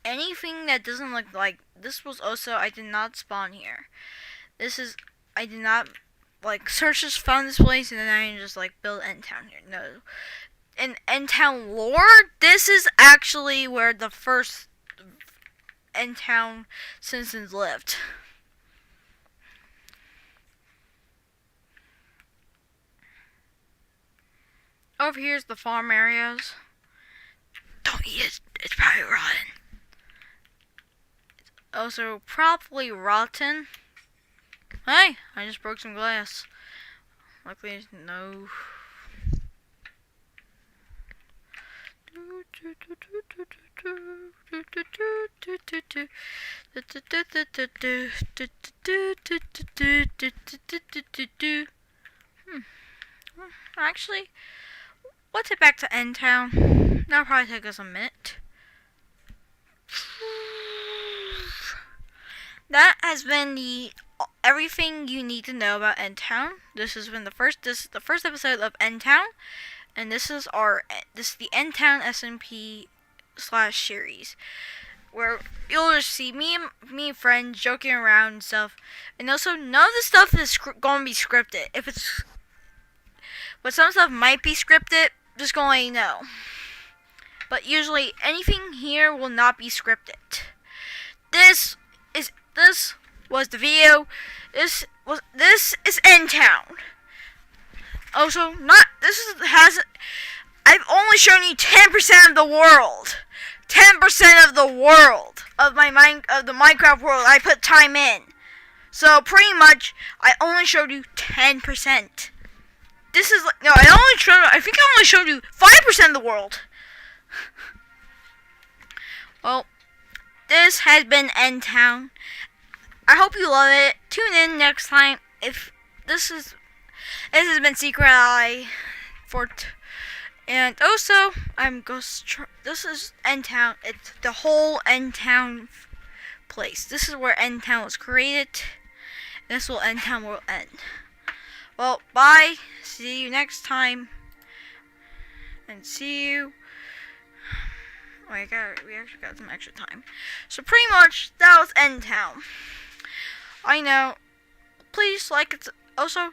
Anything that doesn't look like this was also I did not spawn here. I did not like search just found this place and then I just like build End Town here. No. In End Town lore, this is actually where the first End Town citizens lived. Over here's the farm areas. Don't eat it, it's probably rotten. It's also probably rotten. Hey, I just broke some glass. Luckily, no. Actually, let's head back to End Town. That'll probably take us a minute. That has been everything you need to know about End Town. This is the first episode of End Town, and this is the End Town SMP / series, where you'll just see me and friends joking around and stuff, and also none of the stuff is going to be scripted. But some stuff might be scripted. Just going to let you know. But usually anything here will not be scripted. This was the video. This is End Town. Also, I've only shown you 10% of the world. 10% of the world of the Minecraft world I put time in. So pretty much I only showed you 10%. I think I only showed you 5% of the world. Well, this has been End Town. I hope you love it. Tune in next time. This has been Secret Eye Fort, and also this is End Town. It's the whole End Town place. This is where End Town was created. This will End Town will end. Well, bye. See you next time. And see you. Oh, we actually got some extra time. So pretty much that was End Town. I know. Please like it. Also,